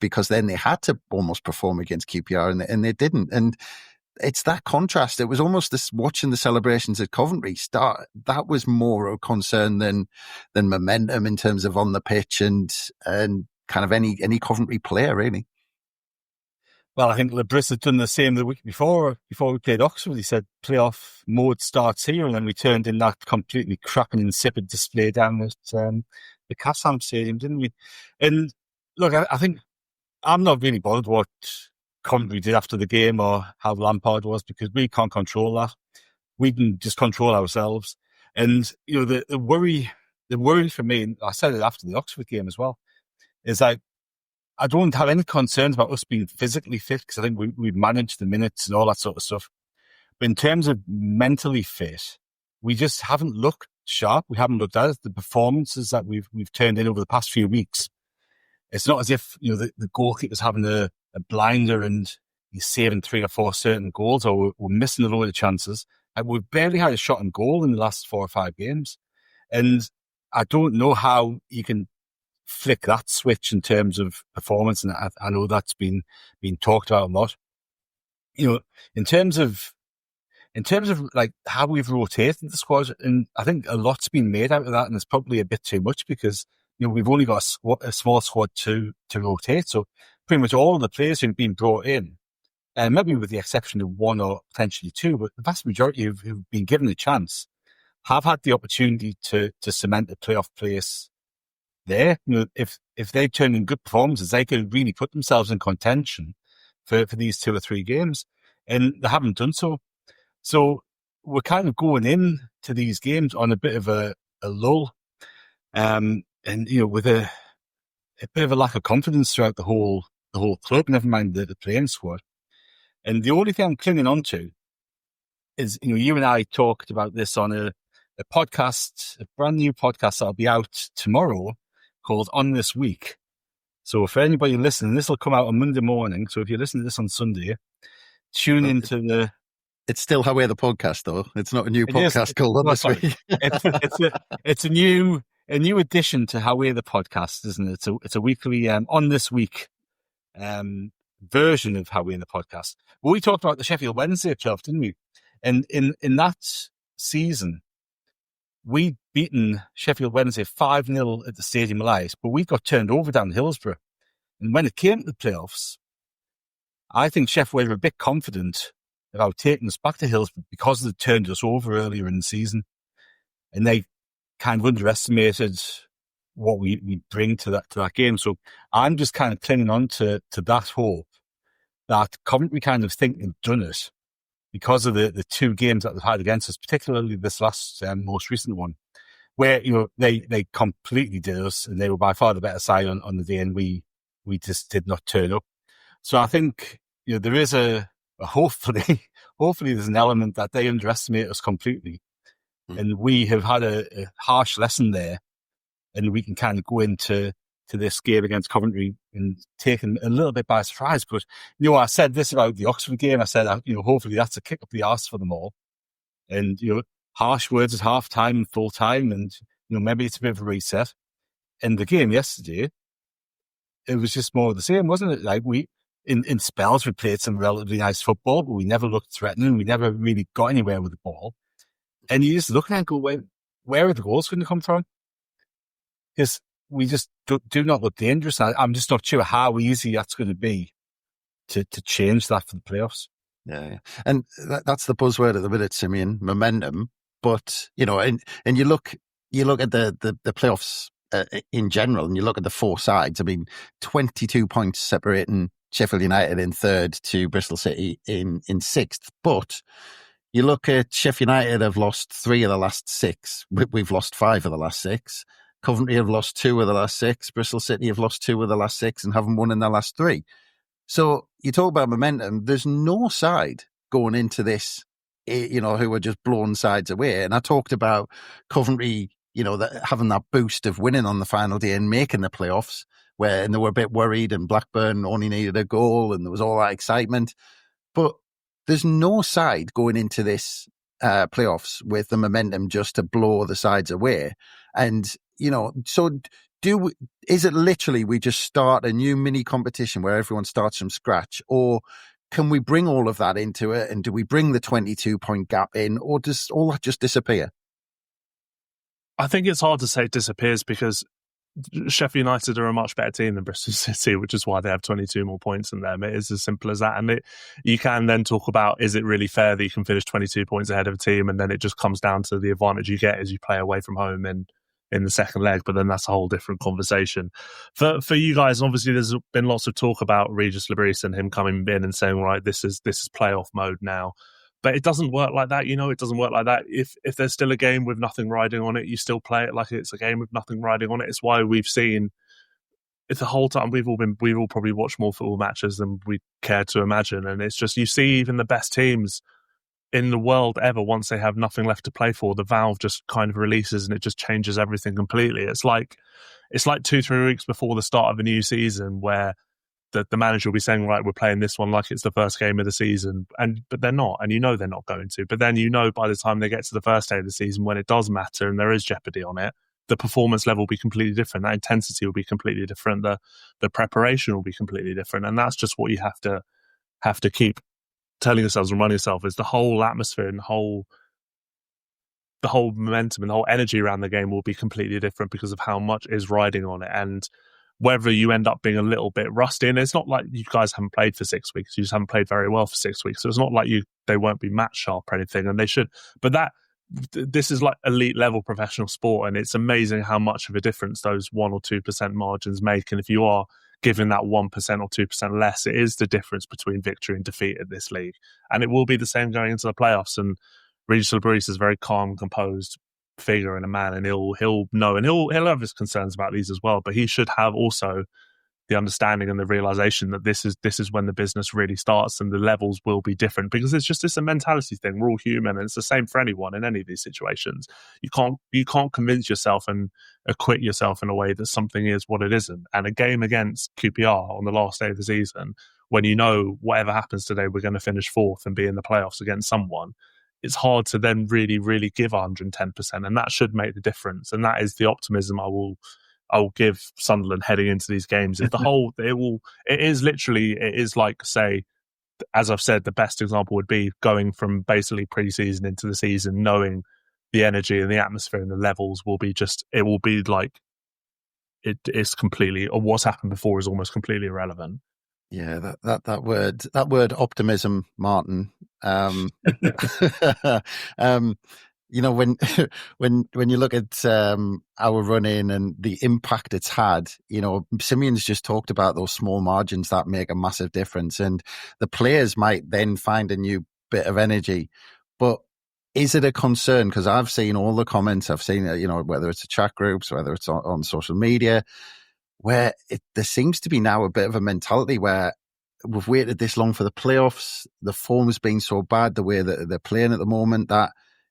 because then they had to almost perform against QPR and they didn't. And it's that contrast. It was almost this watching the celebrations at Coventry start. That was more a concern than momentum in terms of on the pitch and kind of any Coventry player, really. Well, I think Lebris had done the same the week before we played Oxford. He said playoff mode starts here, and then we turned in that completely crap and insipid display down at the Kassam Stadium, didn't we? And look, I think I'm not really bothered what Coventry did after the game or how Lampard was, because we can't control that. We can just control ourselves. And the worry for me, and I said it after the Oxford game as well, is like, I don't have any concerns about us being physically fit, because I think we managed the minutes and all that sort of stuff. But in terms of mentally fit, we just haven't looked sharp. We haven't looked at it. The performances that we've turned in over the past few weeks, it's not as if the goalkeeper's having a blinder and he's saving 3 or 4 certain goals, or we're missing a load of chances. And we've barely had a shot on goal in the last 4 or 5 games. And I don't know how you can flick that switch in terms of performance, and I know that's been talked about a lot. In terms of like how we've rotated the squad, and I think a lot's been made out of that, and it's probably a bit too much because we've only got a small squad to rotate. So pretty much all of the players who've been brought in, and maybe with the exception of 1 or potentially 2, but the vast majority who've been given a chance have had the opportunity to cement a playoff place there. If they turn in good performances, they could really put themselves in contention for these 2 or 3 games, and they haven't done so. So we're kind of going in to these games on a bit of a lull, and with a bit of a lack of confidence throughout the whole club, never mind the playing squad. And the only thing I'm clinging on to is, you and I talked about this on a podcast, a brand new podcast that'll be out tomorrow, called On This Week. So for anybody listening, this will come out on Monday morning. So if you listen to this on Sunday, tune into the... It's still How We're the Podcast, though. It's not a new podcast called On This Week. It's a new addition to How We're the Podcast, isn't it? It's a weekly On This Week version of How We're the Podcast. Well, we talked about the Sheffield Wednesday playoff, didn't we? And in that season, we'd beaten Sheffield Wednesday 5-0 at the Stadium of Light, but we got turned over down Hillsborough. And when it came to the playoffs, I think Sheffield were a bit confident about taking us back to Hillsborough because they turned us over earlier in the season. And they kind of underestimated what we bring to that game. So I'm just kind of clinging on to that hope that Coventry kind of think they've done it because of the 2 games that they've had against us, particularly this last most recent one, where they completely did us, and they were by far the better side on the day, and we just did not turn up. So I think there is a hopefully there's an element that they underestimate us completely, and we have had a harsh lesson there, and we can kind of go into this game against Coventry and taken a little bit by surprise. But, I said this about the Oxford game. I said, hopefully that's a kick up the arse for them all. And, harsh words at half time and full time. And, maybe it's a bit of a reset. And the game yesterday, it was just more of the same, wasn't it? Like in spells, we played some relatively nice football, but we never looked threatening. We never really got anywhere with the ball. And you just look at it and go, where are the goals going to come from? Because we just do not look dangerous. I'm just not sure how easy that's going to be to change that for the playoffs. Yeah. And that's the buzzword at the minute, Simeon, momentum. But, and you look at the playoffs in general, and you look at the 4 sides. I mean, 22 points separating Sheffield United in third to Bristol City in sixth. But you look at Sheffield United have lost 3 of the last 6. We've lost 5 of the last 6. Coventry have lost 2 of the last 6. Bristol City have lost 2 of the last 6 and haven't won in their last 3. So you talk about momentum. There's no side going into this, who are just blown sides away. And I talked about Coventry, having that boost of winning on the final day and making the playoffs, and they were a bit worried, and Blackburn only needed a goal and there was all that excitement. But there's no side going into this playoffs with the momentum just to blow the sides away. And, so is it literally we just start a new mini competition where everyone starts from scratch? Or can we bring all of that into it? And do we bring the 22-point gap in? Or does all that just disappear? I think it's hard to say it disappears because Sheffield United are a much better team than Bristol City, which is why they have 22 more points than them. It is as simple as that. And you can then talk about, is it really fair that you can finish 22 points ahead of a team? And then it just comes down to the advantage you get as you play away from home in the second leg. But then that's a whole different conversation. For you guys, obviously there's been lots of talk about Regis Lebris and him coming in and saying, right, this is playoff mode now. But it doesn't work like that, it doesn't work like that. If there's still a game with nothing riding on it, you still play it like it's a game with nothing riding on it. It's why we've seen it the whole time. We've all probably watched more football matches than we care to imagine. And it's just, you see even the best teams in the world ever, once they have nothing left to play for, the valve just kind of releases and it just changes everything completely. It's like 2-3 weeks before the start of a new season where the manager will be saying, right, we're playing this one like it's the first game of the season, but they're not, and they're not going to. But then by the time they get to the first day of the season, when it does matter and there is jeopardy on it, the performance level will be completely different. That intensity will be completely different. The preparation will be completely different, and that's just what you have to keep telling yourselves and reminding yourself, is the whole atmosphere and the whole momentum and the whole energy around the game will be completely different because of how much is riding on it. And whether you end up being a little bit rusty, and it's not like you guys haven't played for 6 weeks, you just haven't played very well for 6 weeks. So it's not like they won't be match sharp or anything, and they should. But this is like elite level professional sport, and it's amazing how much of a difference those 1 or 2% margins make. And if you are given that 1% or 2% less, it is the difference between victory and defeat at this league. And it will be the same going into the playoffs. And Regis Lebris is a very calm, composed figure and a man, and he'll know, and he'll have his concerns about these as well, but he should have also the understanding and the realization that this is when the business really starts, and the levels will be different, because it's a mentality thing. We're all human, and it's the same for anyone in any of these situations. You can't convince yourself and acquit yourself in a way that something is what it isn't. And a game against QPR on the last day of the season, when whatever happens today, we're going to finish 4th and be in the playoffs against someone, it's hard to then really, really give 110%, and that should make the difference. And that is the optimism I will give Sunderland heading into these games. If it is like, say, as I've said, the best example would be going from basically pre-season into the season, knowing the energy and the atmosphere and the levels will be like it is completely, or what's happened before is almost completely irrelevant. Yeah, that word optimism, Martin. When you look at our run-in and the impact it's had, Simeon's just talked about those small margins that make a massive difference, and the players might then find a new bit of energy. But is it a concern? Because I've seen all the comments, I've seen, whether it's the chat groups, whether it's on social media, where there seems to be now a bit of a mentality where we've waited this long for the playoffs, the form's been so bad, the way that they're playing at the moment, that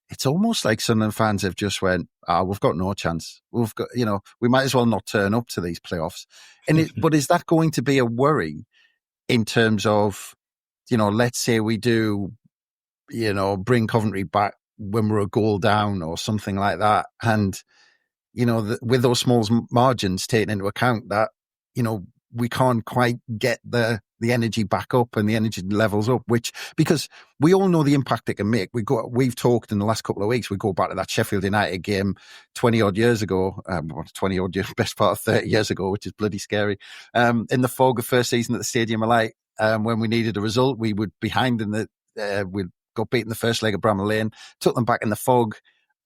it's almost like Sunderland fans have just went, we've got no chance. We've got, we might as well not turn up to these playoffs. But is that going to be a worry in terms of, let's say we do, bring Coventry back when we're a goal down or something like that, and with those small margins taken into account, that, we can't quite get the energy back up and the energy levels up, because we all know the impact it can make. We've talked in the last couple of weeks, we go back to that Sheffield United game 20 odd years ago, 20 odd years, best part of 30 years ago, which is bloody scary. In the fog of first season at the Stadium of Light, when we needed a result, we were behind we got beaten the first leg at Bramall Lane, took them back in the fog,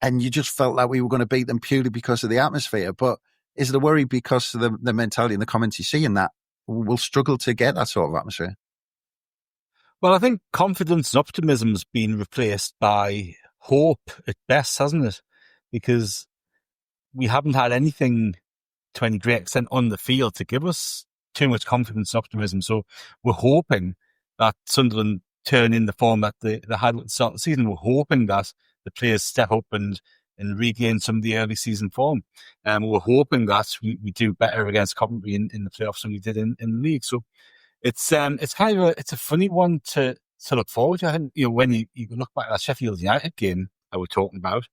and you just felt like we were going to beat them purely because of the atmosphere. But is it a worry because of the mentality and the comments you see in that we'll struggle to get that sort of atmosphere. Well, I think confidence and optimism has been replaced by hope at best, hasn't it? Because we haven't had anything to any great extent on the field to give us too much confidence and optimism. So we're hoping that Sunderland turn in the form that they had at the start of the season. We're hoping that the players step up and regain some of the early season form. We're hoping that we do better against Coventry in the playoffs than we did in the league. So it's kind of a funny one to look forward to. I think, when you look back at that Sheffield United game I was talking about,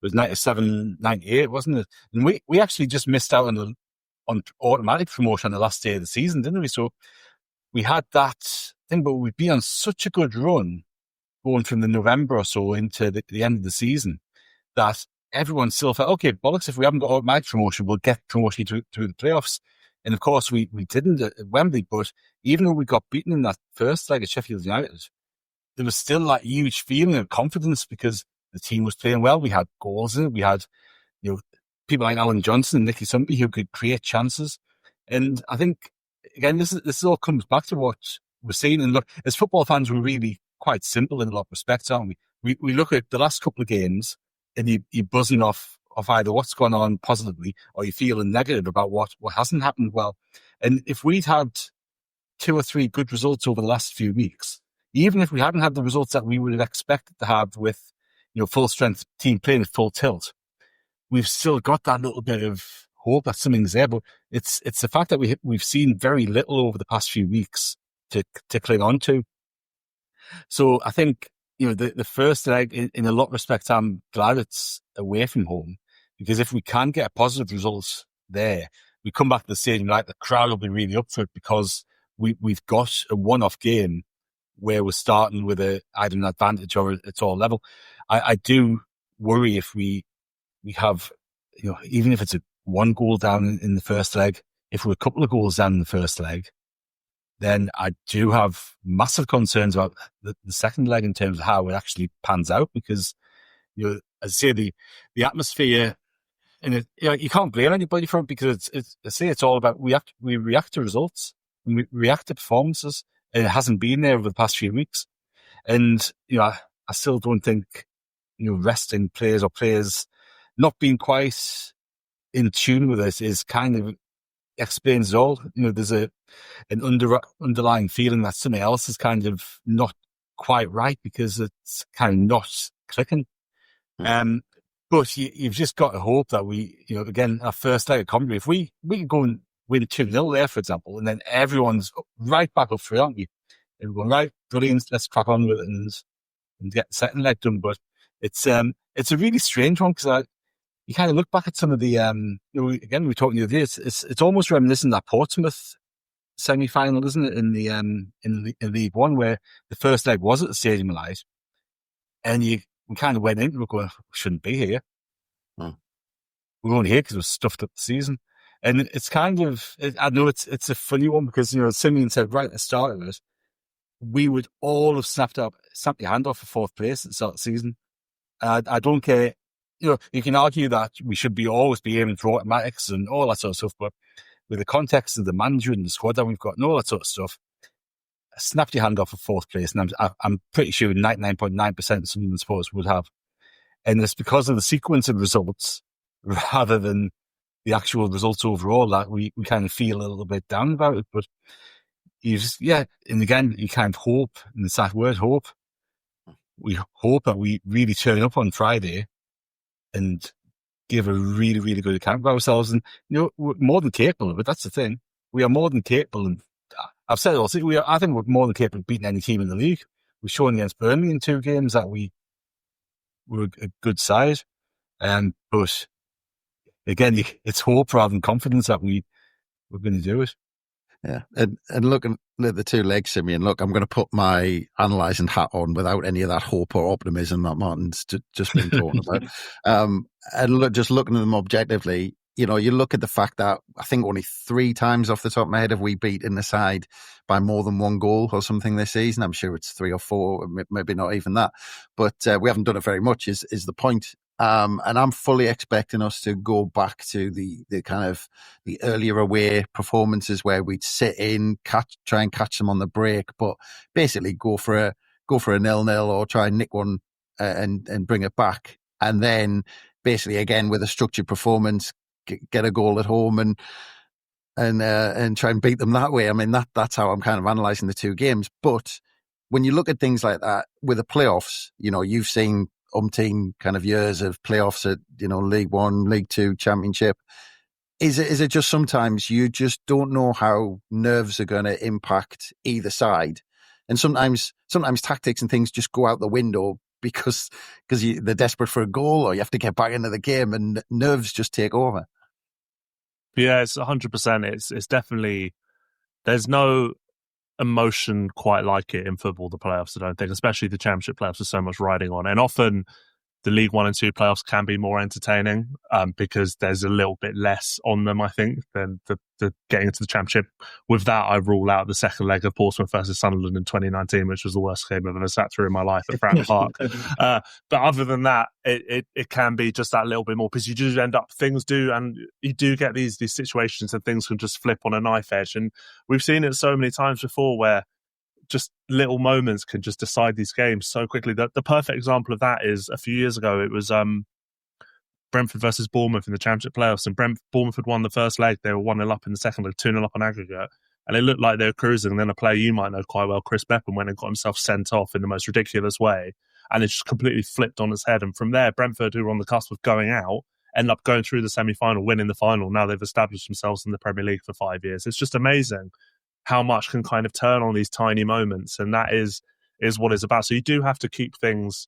it was 97-98, wasn't it? And we actually just missed out on automatic promotion on the last day of the season, didn't we? So we had that thing, but we'd be on such a good run going from the November or so into the end of the season that everyone still felt, okay, bollocks, if we haven't got automatic promotion, we'll get promotion through the playoffs. And of course, we didn't at Wembley, but even though we got beaten in that first leg at Sheffield United, there was still that huge feeling of confidence because the team was playing well. We had goals in it. We had, people like Alan Johnson and Nicky Sumpy who could create chances. And I think, again, this all comes back to what we're seeing. And look, as football fans, we're really quite simple in a lot of respects, aren't we? We look at the last couple of games and you're buzzing off either what's gone on positively or you're feeling negative about what hasn't happened well. And if we'd had 2 or 3 good results over the last few weeks, even if we hadn't had the results that we would have expected to have with, full strength team playing at full tilt, we've still got that little bit of hope that something's there. But it's the fact that we've seen very little over the past few weeks to cling on to. So I think, the first leg, in a lot of respects, I'm glad it's away from home, because if we can get a positive result there, we come back to the stadium, like the crowd will be really up for it because we've got a one-off game where we're starting with either an advantage or it's all level. I do worry if we have, even if it's a 1 goal down in the first leg, if we're a couple of goals down in the first leg, then I do have massive concerns about the second leg in terms of how it actually pans out because, as I say, the atmosphere, and you can't blame anybody for it because it's all about we react to results and we react to performances, and it hasn't been there over the past few weeks. And I still don't think resting players or players not being quite in tune with it is kind of explains it all. There's an underlying feeling that something else is kind of not quite right because it's kind of not clicking. But you've just got to hope that we, again, our first leg of Coventry, if we can go and win 2-0 there, for example, and then everyone's right back up for it, aren't we? And we're going, right, brilliant, let's crack on with it and get the second leg done. But it's a really strange one because you kind of look back at some of the, again, we were talking the other day, it's almost reminiscent of that Portsmouth semi-final, isn't it, in League One, where the first leg was at the Stadium of Light, and we kind of went in and we're going, we shouldn't be here. We're only here because we're stuffed up the season. And it's kind of, I know it's a funny one because, Simeon said right at the start of it, we would all have snapped your hand off for 4th place at the start of the season. I don't care. You can argue that we should always be aiming for automatics and all that sort of stuff, but with the context of the manager and the squad that we've got and all that sort of stuff, snapped your hand off for 4th place, and I'm pretty sure 99.9% of some supporters would have. And it's because of the sequence of results rather than the actual results overall that we kind of feel a little bit down about it. But and again, you kind of hope, and it's that word hope. We hope that we really turn up on Friday and give a really, really good account of ourselves. And, we're more than capable of it. That's the thing. We are more than capable. And I've said it also, I think we're more than capable of beating any team in the league. We've shown against Burnley in 2 games that we were a good side. But again, it's hope rather than confidence that we're going to do it. Yeah, and looking at the 2 legs, Simeon, look, I'm going to put my analysing hat on without any of that hope or optimism that Martin's just been talking about. And just looking at them objectively, you look at the fact that I think only 3 times off the top of my head have we beaten the side by more than 1 goal or something this season. I'm sure it's 3 or 4, maybe not even that. But we haven't done it very much is the point. And I'm fully expecting us to go back to the kind of the earlier away performances where we'd sit in, try and catch them on the break, but basically go for a 0-0 or try and nick one and bring it back. And then basically again with a structured performance, get a goal at home and try and beat them that way. I mean, that's how I'm kind of analysing the two games. But when you look at things like that with the playoffs, you've seen umpteen kind of years of playoffs at, League One, League Two, Championship. Is it just sometimes you just don't know how nerves are going to impact either side? And sometimes tactics and things just go out the window because they're desperate for a goal or you have to get back into the game and nerves just take over. Yeah, it's 100%. It's definitely, there's no emotion quite like it in football, the playoffs, I don't think, especially the Championship playoffs, there's so much riding on. And often the League 1 and 2 playoffs can be more entertaining because there's a little bit less on them, I think, than the getting into the Championship. With that, I rule out the second leg of Portsmouth versus Sunderland in 2019, which was the worst game I've ever sat through in my life at Fratton Park. But other than that, it can be just that little bit more because you do end up, and you do get these situations and things can just flip on a knife edge. And we've seen it so many times before where just little moments can just decide these games so quickly. The perfect example of that is a few years ago. It was Brentford versus Bournemouth in the Championship playoffs, and Bournemouth had won the first leg. They were 1-0 up in the second leg, 2-0 up on aggregate, and it looked like they were cruising. And then a player you might know quite well, Chris Beppen, went and got himself sent off in the most ridiculous way, and it just completely flipped on its head. And from there, Brentford, who were on the cusp of going out, end up going through the semi-final, winning the final. Now they've established themselves in the Premier League for 5 years. It's just amazing how much can kind of turn on these tiny moments, and that is what it's about. So you do have to keep things.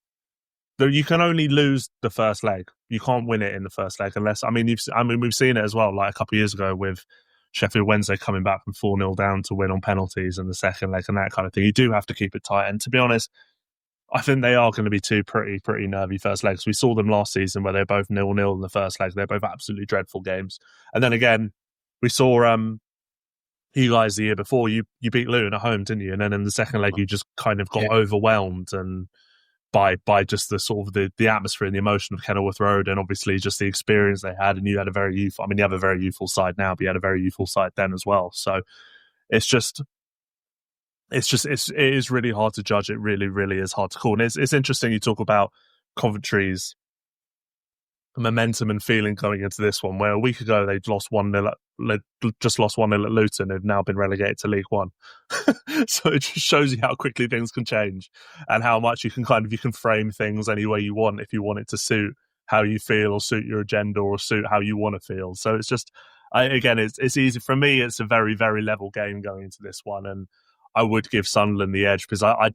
You can only lose the first leg. You can't win it in the first leg unless. We've seen it as well, like a couple of years ago with Sheffield Wednesday coming back from 4-0 down to win on penalties in the second leg and that kind of thing. You do have to keep it tight. And to be honest, I think they are going to be two pretty nervy first legs. We saw them last season where they're both 0-0 in the first leg. They're both absolutely dreadful games. And then again, we saw you guys the year before, you beat Luton at home, didn't you? And then in the second leg, you just kind of got overwhelmed and by just the sort of the atmosphere and the emotion of Kenilworth Road, and obviously just the experience they had. And you had a very youthful. I mean, you have a very youthful side now, but you had a very youthful side then as well. So it is really hard to judge. It really, really is hard to call. And it's interesting you talk about Coventry's momentum and feeling going into this one, where a week ago they'd lost 1-0 just lost 1-0 at Luton. They've now been relegated to League One. So it just shows you how quickly things can change and how much you can frame things any way you want if you want it to suit how you feel or suit your agenda or suit how you want to feel. So it's just, it's easy. For me, it's a very, very level game going into this one. And I would give Sunderland the edge because I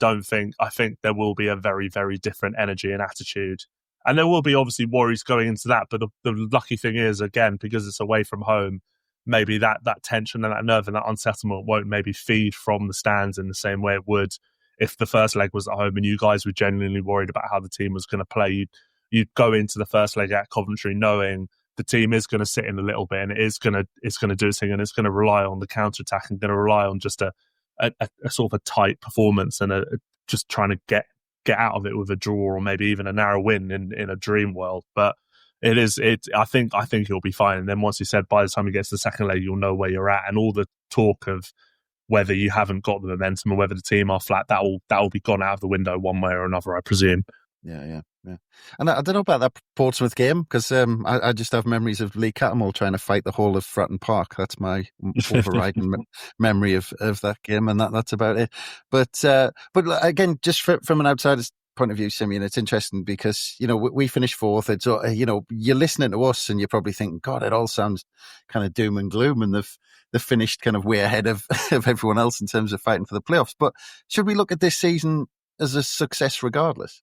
think there will be a very, very different energy and attitude. And there will be obviously worries going into that. But the lucky thing is, again, because it's away from home, maybe that tension and that nerve and that unsettlement won't maybe feed from the stands in the same way it would if the first leg was at home and you guys were genuinely worried about how the team was going to play. You'd go into the first leg at Coventry knowing the team is going to sit in a little bit and it's going to do its thing, and it's going to rely on the counter-attack and going to rely on just a sort of a tight performance and just trying to get out of it with a draw or maybe even a narrow win in a dream world. But I think he'll be fine. And then once he said by the time he gets to the second leg, you'll know where you're at, and all the talk of whether you haven't got the momentum or whether the team are flat, that will be gone out of the window one way or another, I presume. Yeah. And I don't know about that Portsmouth game because I just have memories of Lee Cattermole trying to fight the whole of Fratton Park. That's my overriding memory of that game, and that's about it. But again, just from an outsider's point of view, Simeon, it's interesting because we finished fourth. It's you're listening to us and you're probably thinking, God, it all sounds kind of doom and gloom, and they've finished kind of way ahead of everyone else in terms of fighting for the playoffs. But should we look at this season as a success regardless?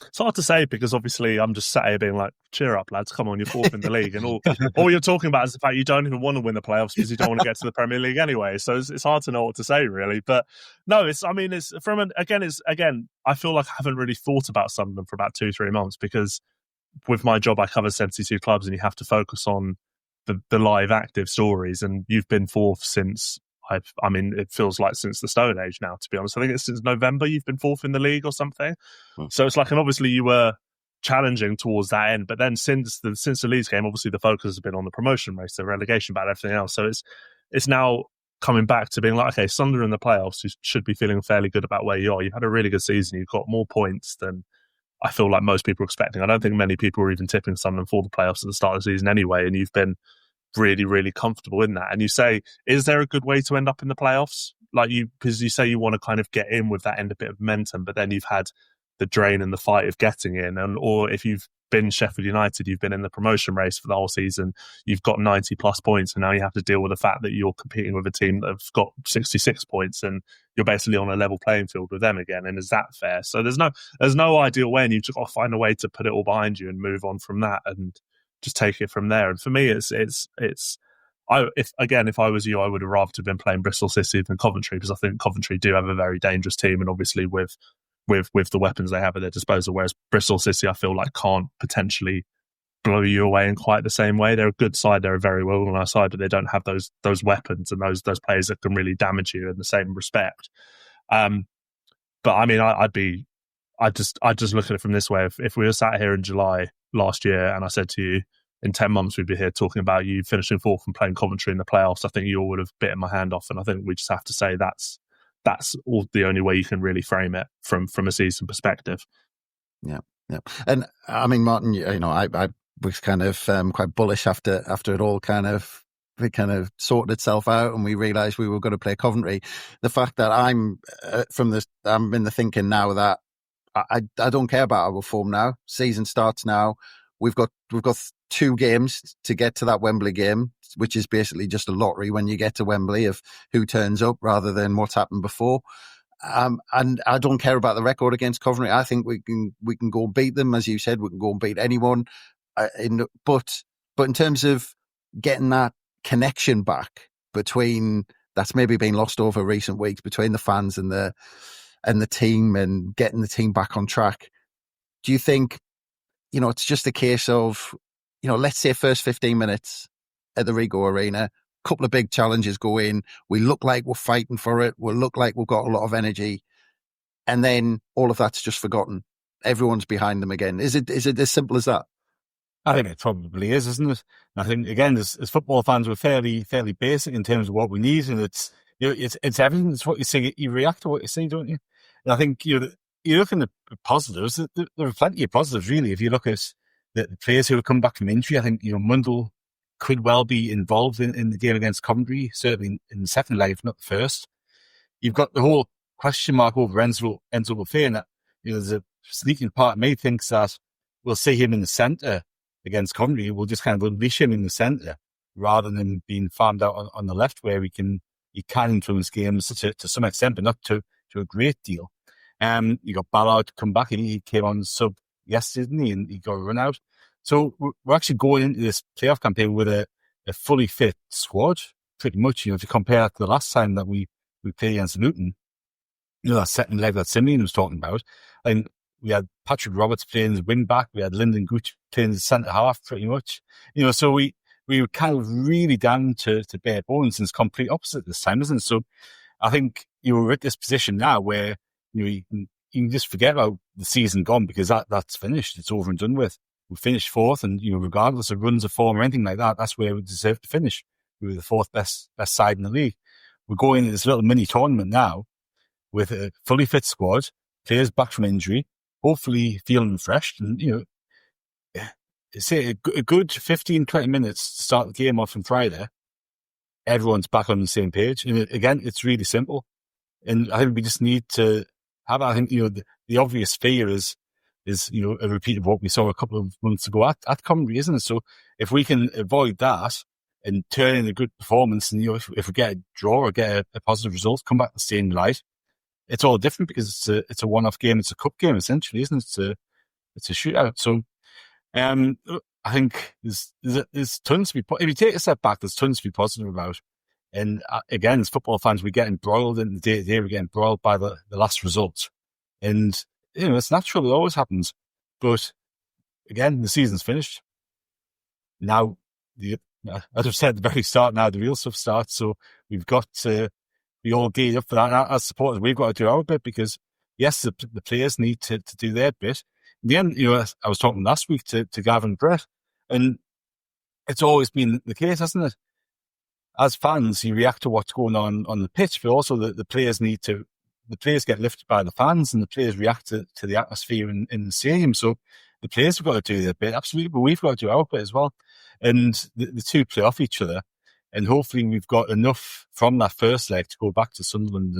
It's hard to say because obviously I'm just sat here being like, cheer up, lads, come on, you're fourth in the league. And all you're talking about is the fact you don't even want to win the playoffs because you don't want to get to the Premier League anyway. So it's hard to know what to say, really. But no, I feel like I haven't really thought about Sunderland for about 2-3 months because with my job, I cover 72 clubs and you have to focus on the live active stories. And you've been fourth since... it feels like since the Stone Age now, to be honest. I think it's since November you've been fourth in the league or something. So it's like, and obviously you were challenging towards that end. But then since the Leeds game, obviously the focus has been on the promotion race, the relegation battle, everything else. So it's now coming back to being like, okay, Sunderland in the playoffs, you should be feeling fairly good about where you are. You've had a really good season. You've got more points than I feel like most people are expecting. I don't think many people were even tipping Sunderland for the playoffs at the start of the season anyway, and you've been really, really comfortable in that. And you say, is there a good way to end up in the playoffs? Because you say you want to kind of get in with that end a bit of momentum, but then you've had the drain and the fight of getting in. Or if you've been Sheffield United, you've been in the promotion race for the whole season, you've got 90 plus points, and now you have to deal with the fact that you're competing with a team that have got 66 points and you're basically on a level playing field with them again. And is that fair? So there's no ideal way, and you've just got to find a way to put it all behind you and move on from that and just take it from there. And for me, if I was you, I would have rather have been playing Bristol City than Coventry, because I think Coventry do have a very dangerous team, and obviously with the weapons they have at their disposal, whereas Bristol City, I feel like, can't potentially blow you away in quite the same way. They're a good side, they're a very well organised side, but they don't have those weapons and those players that can really damage you in the same respect. But I mean, I just look at it from this way. If we were sat here in July last year and I said to you, in 10 months we'd be here talking about you finishing fourth and playing Coventry in the playoffs, I think you all would have bitten my hand off. And I think we just have to say that's all the only way you can really frame it from a season perspective. Yeah. And I mean, Martin, I was kind of quite bullish after it all kind of sorted itself out and we realised we were going to play Coventry. The fact that I'm in the thinking now that I don't care about our form now. Season starts now. We've got 2 games to get to that Wembley game, which is basically just a lottery when you get to Wembley of who turns up rather than what's happened before. And I don't care about the record against Coventry. I think we can go and beat them, as you said. We can go and beat anyone. But in terms of getting that connection back between that's maybe been lost over recent weeks between the fans and the team and getting the team back on track, do you think it's just a case of let's say first 15 minutes at the Rego Arena, a couple of big challenges go in, we look like we're fighting for it, we look like we've got a lot of energy, and then all of that's just forgotten. Everyone's behind them again. Is it as simple as that? I think it probably is, isn't it? And I think, again, as football fans, we're fairly basic in terms of what we need, and it's everything. It's what you see. You react to what you see, don't you? And I think you're looking at positives. There are plenty of positives, really. If you look at the players who have come back from injury, I think Mundell could well be involved in the game against Coventry, certainly in the second leg, if not the first. You've got the whole question mark over Enzo Buffet, and that there's a sneaking part of me thinks that we'll see him in the centre against Coventry. We'll just kind of unleash him in the centre rather than being farmed out on the left, where he can influence games to some extent, but not to a great deal. You got Ballard come back, and he came on sub yesterday, didn't he? And he got a run out. So we're actually going into this playoff campaign with a fully fit squad, pretty much. If you compare that to the last time that we played against Luton, that second leg that Simeon was talking about, and we had Patrick Roberts playing as wing back, we had Lyndon Gooch playing as centre half, pretty much. So we were kind of really down to bare bones, and it's complete opposite this time, isn't it? So I think we're at this position now where you can just forget about the season gone, because that's finished. It's over and done with. We finished fourth, and regardless of runs of form or anything like that, that's where we deserve to finish. We were the fourth best side in the league. We're going into this little mini tournament now with a fully fit squad, players back from injury, hopefully feeling refreshed, and say a good 15-20 minutes to start the game off on Friday. Everyone's back on the same page, and again, it's really simple. And I think we just need to have. I think the obvious fear is a repeat of what we saw a couple of months ago at Coventry, isn't it? So if we can avoid that and turn in a good performance, and if we get a draw or get a positive result, come back to staying light, it's all different, because it's a one-off game. It's a cup game essentially, isn't it? It's a shootout. So I think there's tons to be. If you take a step back, there's tons to be positive about. And again, as football fans, we get embroiled in the day-to-day. We get embroiled by the last result, and it's natural. It always happens. But again, the season's finished. Now, as I've said at the very start, now the real stuff starts. So we've got to be all geared up for that. As supporters, we've got to do our bit, because yes, the players need to do their bit. the end, I was talking last week to Gavin Brett, and it's always been the case, hasn't it? As fans, you react to what's going on the pitch, but also the players the players get lifted by the fans, and the players react to the atmosphere in the stadium. So the players have got to do their bit, absolutely, but we've got to do our bit as well. And the two play off each other, and hopefully we've got enough from that first leg to go back to Sunderland,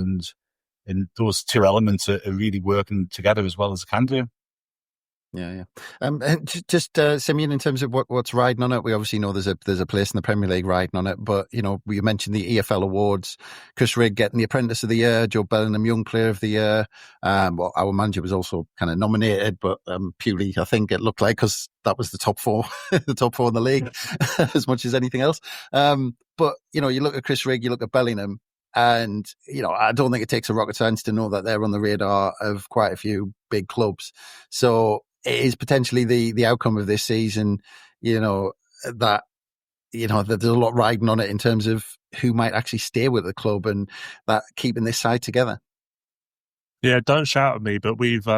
and those two elements are really working together as well as they can do. Yeah. And just Simeon, in terms of what's riding on it, we obviously know there's a place in the Premier League riding on it, but we mentioned the EFL awards. Chris Rigg getting the Apprentice of the Year, Joe Bellingham Young Player of the Year. Well, our manager was also kind of nominated, but purely I think it looked like because that was the top four, the top four in the league, as much as anything else. But you look at Chris Rigg, you look at Bellingham. And, I don't think it takes a rocket science to know that they're on the radar of quite a few big clubs. So it is potentially the outcome of this season, that there's a lot riding on it in terms of who might actually stay with the club and that keeping this side together. Yeah, don't shout at me, but we put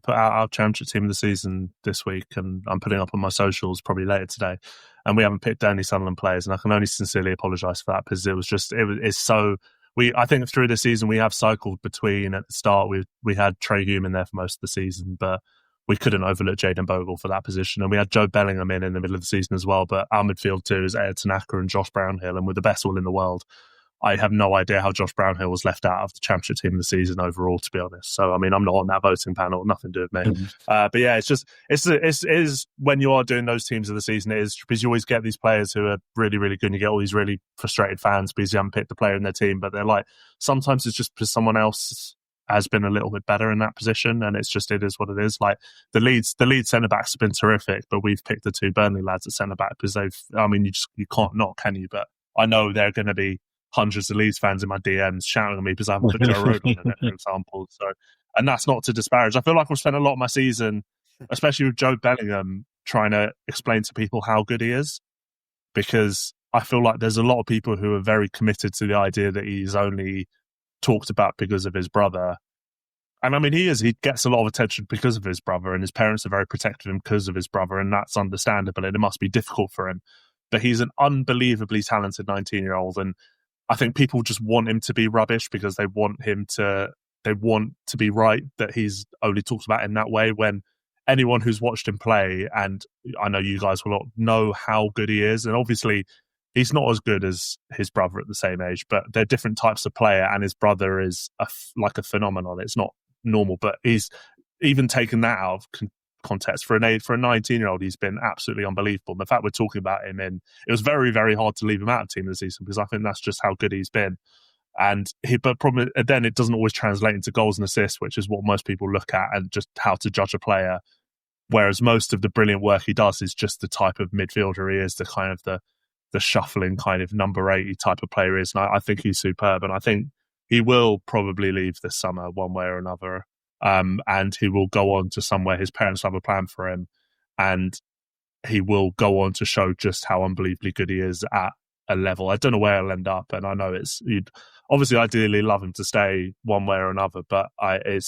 out our championship team of the season this week, and I'm putting up on my socials probably later today. And we haven't picked any Sunderland players, and I can only sincerely apologise for that because I think through the season we have cycled between. At the start we had Trey Hume in there for most of the season, but we couldn't overlook Jayden Bogle for that position, and we had Joe Bellingham in the middle of the season as well. But our midfield too is Ed Tanaka and Josh Brownhill, and with the best will in the world, I have no idea how Josh Brownhill was left out of the championship team of the season overall, to be honest. So, I mean, I'm not on that voting panel, nothing to do with me. But yeah, it is when you are doing those teams of the season, it is because you always get these players who are really, really good, and you get all these really frustrated fans because you haven't picked the player in their team. But they're like, sometimes it's just because someone else has been a little bit better in that position, and it is what it is. Like the lead centre backs have been terrific, but we've picked the two Burnley lads at centre back because you can't not, can you? But I know they're going to be hundreds of Leeds fans in my DMs shouting at me because I haven't put Joe Rodon in it, for example. So, and that's not to disparage. I feel like I've spent a lot of my season, especially with Joe Bellingham, trying to explain to people how good he is, because I feel like there's a lot of people who are very committed to the idea that he's only talked about because of his brother. And I mean, he gets a lot of attention because of his brother, and his parents are very protective of him because of his brother, and that's understandable, and it must be difficult for him. But he's an unbelievably talented 19-year-old, and I think people just want him to be rubbish because they want to be right that he's only talked about in that way, when anyone who's watched him play, and I know you guys will know how good he is, and obviously he's not as good as his brother at the same age, but they're different types of player, and his brother is like a phenomenon. It's not normal, but he's even taken that out of context for a 19-year-old. He's been absolutely unbelievable. And the fact we're talking about him it was very, very hard to leave him out of team of the season because I think that's just how good he's been. But probably then it doesn't always translate into goals and assists, which is what most people look at and just how to judge a player. Whereas most of the brilliant work he does is just the type of midfielder he is, the kind of the shuffling kind of number 80 type of player he is. And I think he's superb. And I think he will probably leave this summer one way or another. And he will go on to somewhere. His parents have a plan for him, and he will go on to show just how unbelievably good he is at a level. I don't know where he'll end up, and I know you'd obviously ideally love him to stay one way or another, but I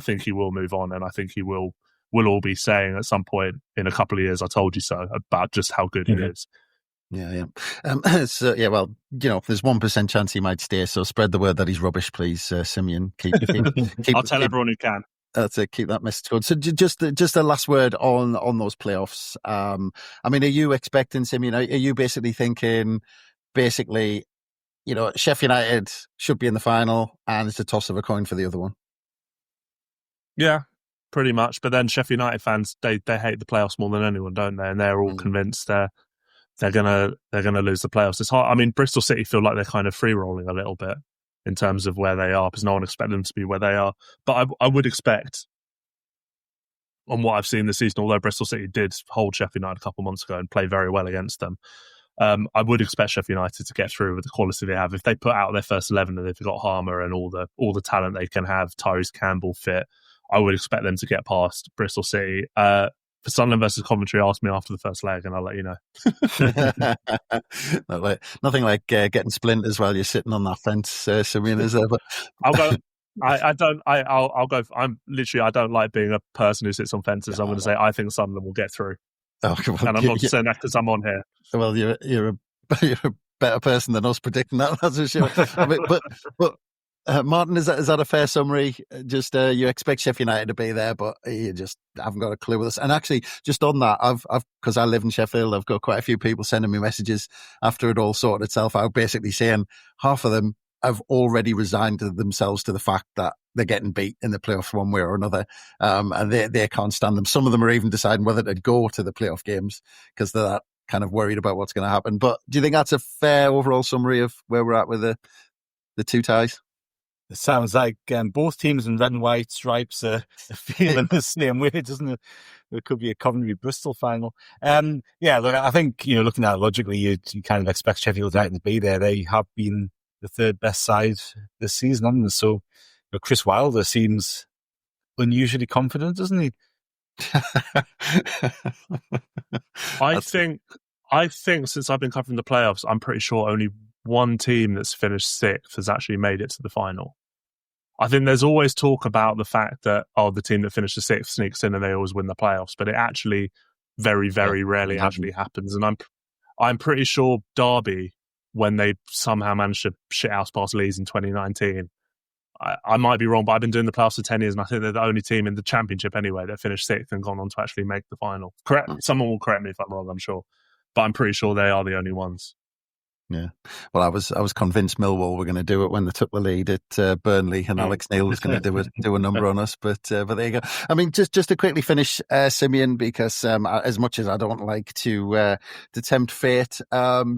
think he will move on, and I think he will all be saying at some point in a couple of years, "I told you so," about just how good he is. Yeah. Well, there's 1% chance he might stay, so spread the word that he's rubbish, please, Simeon. Keep I'll tell everyone who can. That's it. Keep that message good. So just a last word on those playoffs. I mean, are you expecting, Simeon? Are you basically thinking, Sheffield United should be in the final, and it's a toss of a coin for the other one? Yeah, pretty much. But then Sheffield United fans, they hate the playoffs more than anyone, don't they? And they're all convinced they're gonna lose the playoffs. It's hard. I mean, Bristol City feel like they're kind of free rolling a little bit in terms of where they are because no one expected them to be where they are. But I would expect, on what I've seen this season, although Bristol City did hold Sheffield United a couple of months ago and play very well against them, I would expect Sheffield United to get through with the quality they have. If they put out their first 11 and they've got Harmer and all the talent they can have, Tyrese Campbell fit, I would expect them to get past Bristol City. For Sunderland versus Coventry, ask me after the first leg and I'll let you know. Nothing like getting splinters while you're sitting on that fence, Simeon, is there? But I'll I'll go. I don't like being a person who sits on fences. I'm going to say I think Sunderland will get through. Oh, well, and I'm not saying that because I'm on here. Well, you're a better person than us predicting that. That's for sure. I mean, but Martin, is that a fair summary? Just you expect Sheffield United to be there, but you just haven't got a clue with us. And actually, just on that, I've because I live in Sheffield, I've got quite a few people sending me messages after it all sorted itself out, basically saying half of them have already resigned themselves to the fact that they're getting beat in the playoffs one way or another, and they can't stand them. Some of them are even deciding whether to go to the playoff games because they're that kind of worried about what's going to happen. But do you think that's a fair overall summary of where we're at with the two ties? It sounds like both teams in red and white stripes are feeling the same way, doesn't it? It could be a Coventry Bristol final. Yeah, look, I think, looking at it logically, you kind of expect Sheffield United to be there. They have been the third best side this season, haven't they? So Chris Wilder seems unusually confident, doesn't he? I think since I've been covering the playoffs, I'm pretty sure only one team that's finished sixth has actually made it to the final. I think there's always talk about the fact that, the team that finishes sixth sneaks in and they always win the playoffs, but it actually very, very rarely actually happens. And I'm pretty sure Derby, when they somehow managed to shithouse past Leeds in 2019, I might be wrong, but I've been doing the playoffs for 10 years, and I think they're the only team in the championship anyway that finished sixth and gone on to actually make the final. Someone will correct me if I'm wrong, I'm sure. But I'm pretty sure they are the only ones. Yeah. Well, I was convinced Millwall were going to do it when they took the lead at Burnley, and Alex Neil was going to do a number on us. But there you go. I mean, just to quickly finish, Simeon, because as much as I don't like to tempt fate,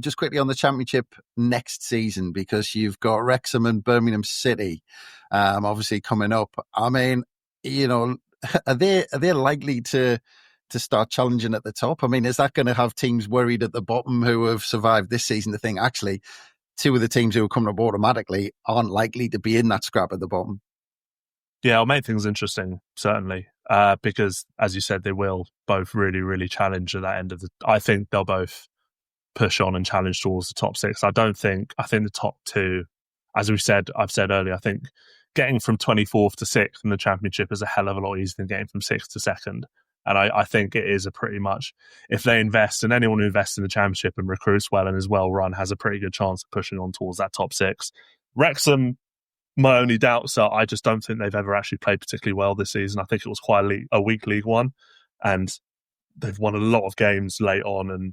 just quickly on the Championship next season, because you've got Wrexham and Birmingham City, obviously coming up. I mean, are they likely to start challenging at the top? I mean, is that going to have teams worried at the bottom who have survived this season to think, actually, two of the teams who are coming up automatically aren't likely to be in that scrap at the bottom? Yeah, it'll make things interesting, certainly, because, as you said, they will both really, really challenge at that end of I think they'll both push on and challenge towards the top six. I think the top two, as I've said earlier, I think getting from 24th to 6th in the Championship is a hell of a lot easier than getting from 6th to 2nd. And I think it is a pretty much, if they invest, and anyone who invests in the Championship and recruits well and is well run has a pretty good chance of pushing on towards that top 6. Wrexham, my only doubts are I just don't think they've ever actually played particularly well this season. I think it was quite a weak League One, and they've won a lot of games late on. And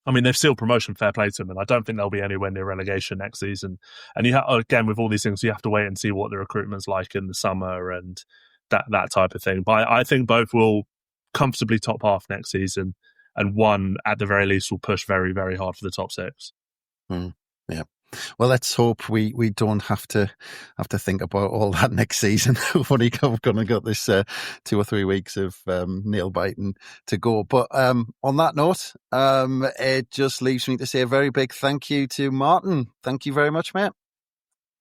I mean, they've sealed promotion, fair play to them, and I don't think they'll be anywhere near relegation next season. And again, with all these things, you have to wait and see what the recruitment's like in the summer and that type of thing. But I think both will comfortably top half next season, and one at the very least will push very, very hard for the top 6. Yeah. Well, let's hope we don't have to think about all that next season. We've only going to got this 2 or 3 weeks of nail biting to go. But on that note, it just leaves me to say a very big thank you to Martin. Thank you very much, mate.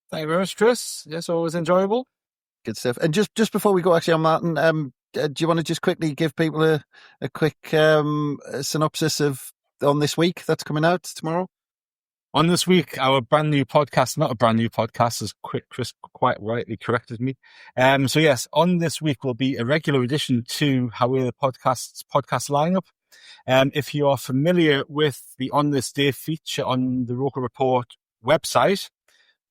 Thank you very much, Chris. Yes, always enjoyable. Good stuff. And just before we go, actually, on Martin, do you want to just quickly give people a quick synopsis on this week that's coming out tomorrow? On this week, our brand new podcast, not a brand new podcast, as Chris quite rightly corrected me. So yes, on this week will be a regular addition to How We're the podcast lineup. If you are familiar with the On This Day feature on the Roker Report website,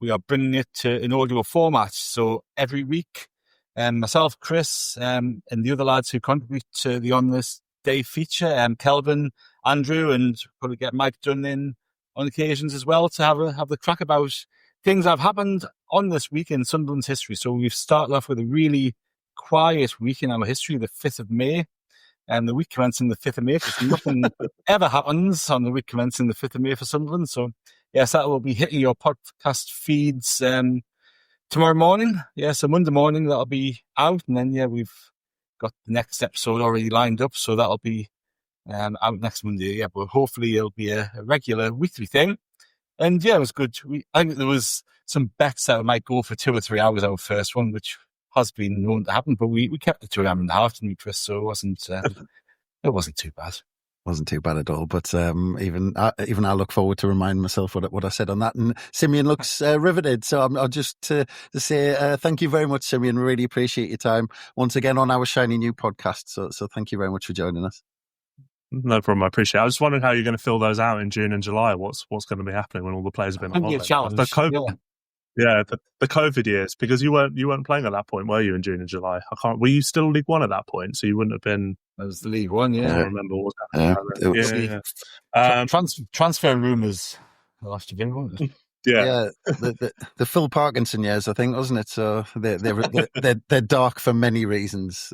we are bringing it to an audio format. So every week, myself, Chris, and the other lads who contribute to the On This Day feature, Kelvin, Andrew, and probably get Mike done in on occasions as well to have the crack about things that have happened on this week in Sunderland's history. So we've started off with a really quiet week in our history, the 5th of May, and the week commencing the 5th of May, because nothing ever happens on the week commencing the 5th of May for Sunderland. So yes, that will be hitting your podcast feeds tomorrow morning. Yeah, so Monday morning that'll be out, and then we've got the next episode already lined up, so that'll be out next Monday. Yeah, but hopefully it'll be a regular weekly thing. And yeah, it was good. I think there was some bets that we might go for 2 or 3 hours our first one, which has been known to happen, but we kept it to an hour and a half, didn't we, Chris? So it wasn't too bad. Wasn't too bad at all, but even I look forward to remind myself what I said on that. And Simeon looks riveted, so I'll just to say thank you very much, Simeon. Really appreciate your time once again on our shiny new podcast. So thank you very much for joining us. No problem, I appreciate it. I was just wondering how you're going to fill those out in June and July. What's going to be happening when all the players have been on holiday? Challenge. The COVID years, because you weren't playing at that point, were you, in June and July? Were you still League One at that point? So you wouldn't have been. That was the League One, yeah. I don't remember what was happening. Transfer rumours last year, wasn't it? Yeah, the Phil Parkinson years, I think, wasn't it? So they're dark for many reasons.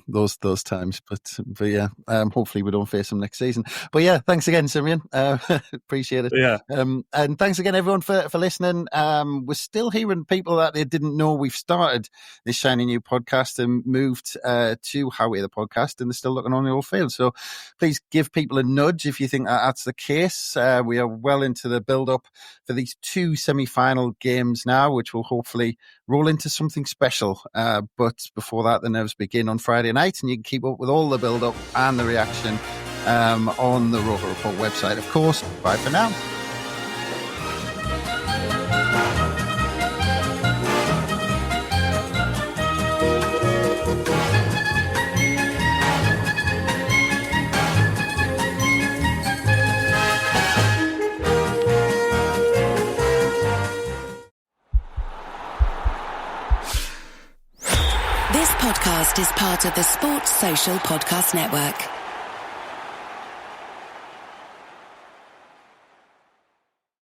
Those times, but yeah, hopefully we don't face them next season. But yeah, thanks again, Simeon. Appreciate it. Yeah, and thanks again, everyone, for listening. We're still hearing people that they didn't know we've started this shiny new podcast and moved to Howie the podcast, and they're still looking on the old field. So please give people a nudge if you think that's the case. We are well into the build-up for these 2 semi-final games now, which will hopefully roll into something special. But before that, the nerves begin on Friday night, and you can keep up with all the build-up and the reaction on the Rover Report website, of course. Bye for now. This podcast is part of the Sports Social Podcast Network.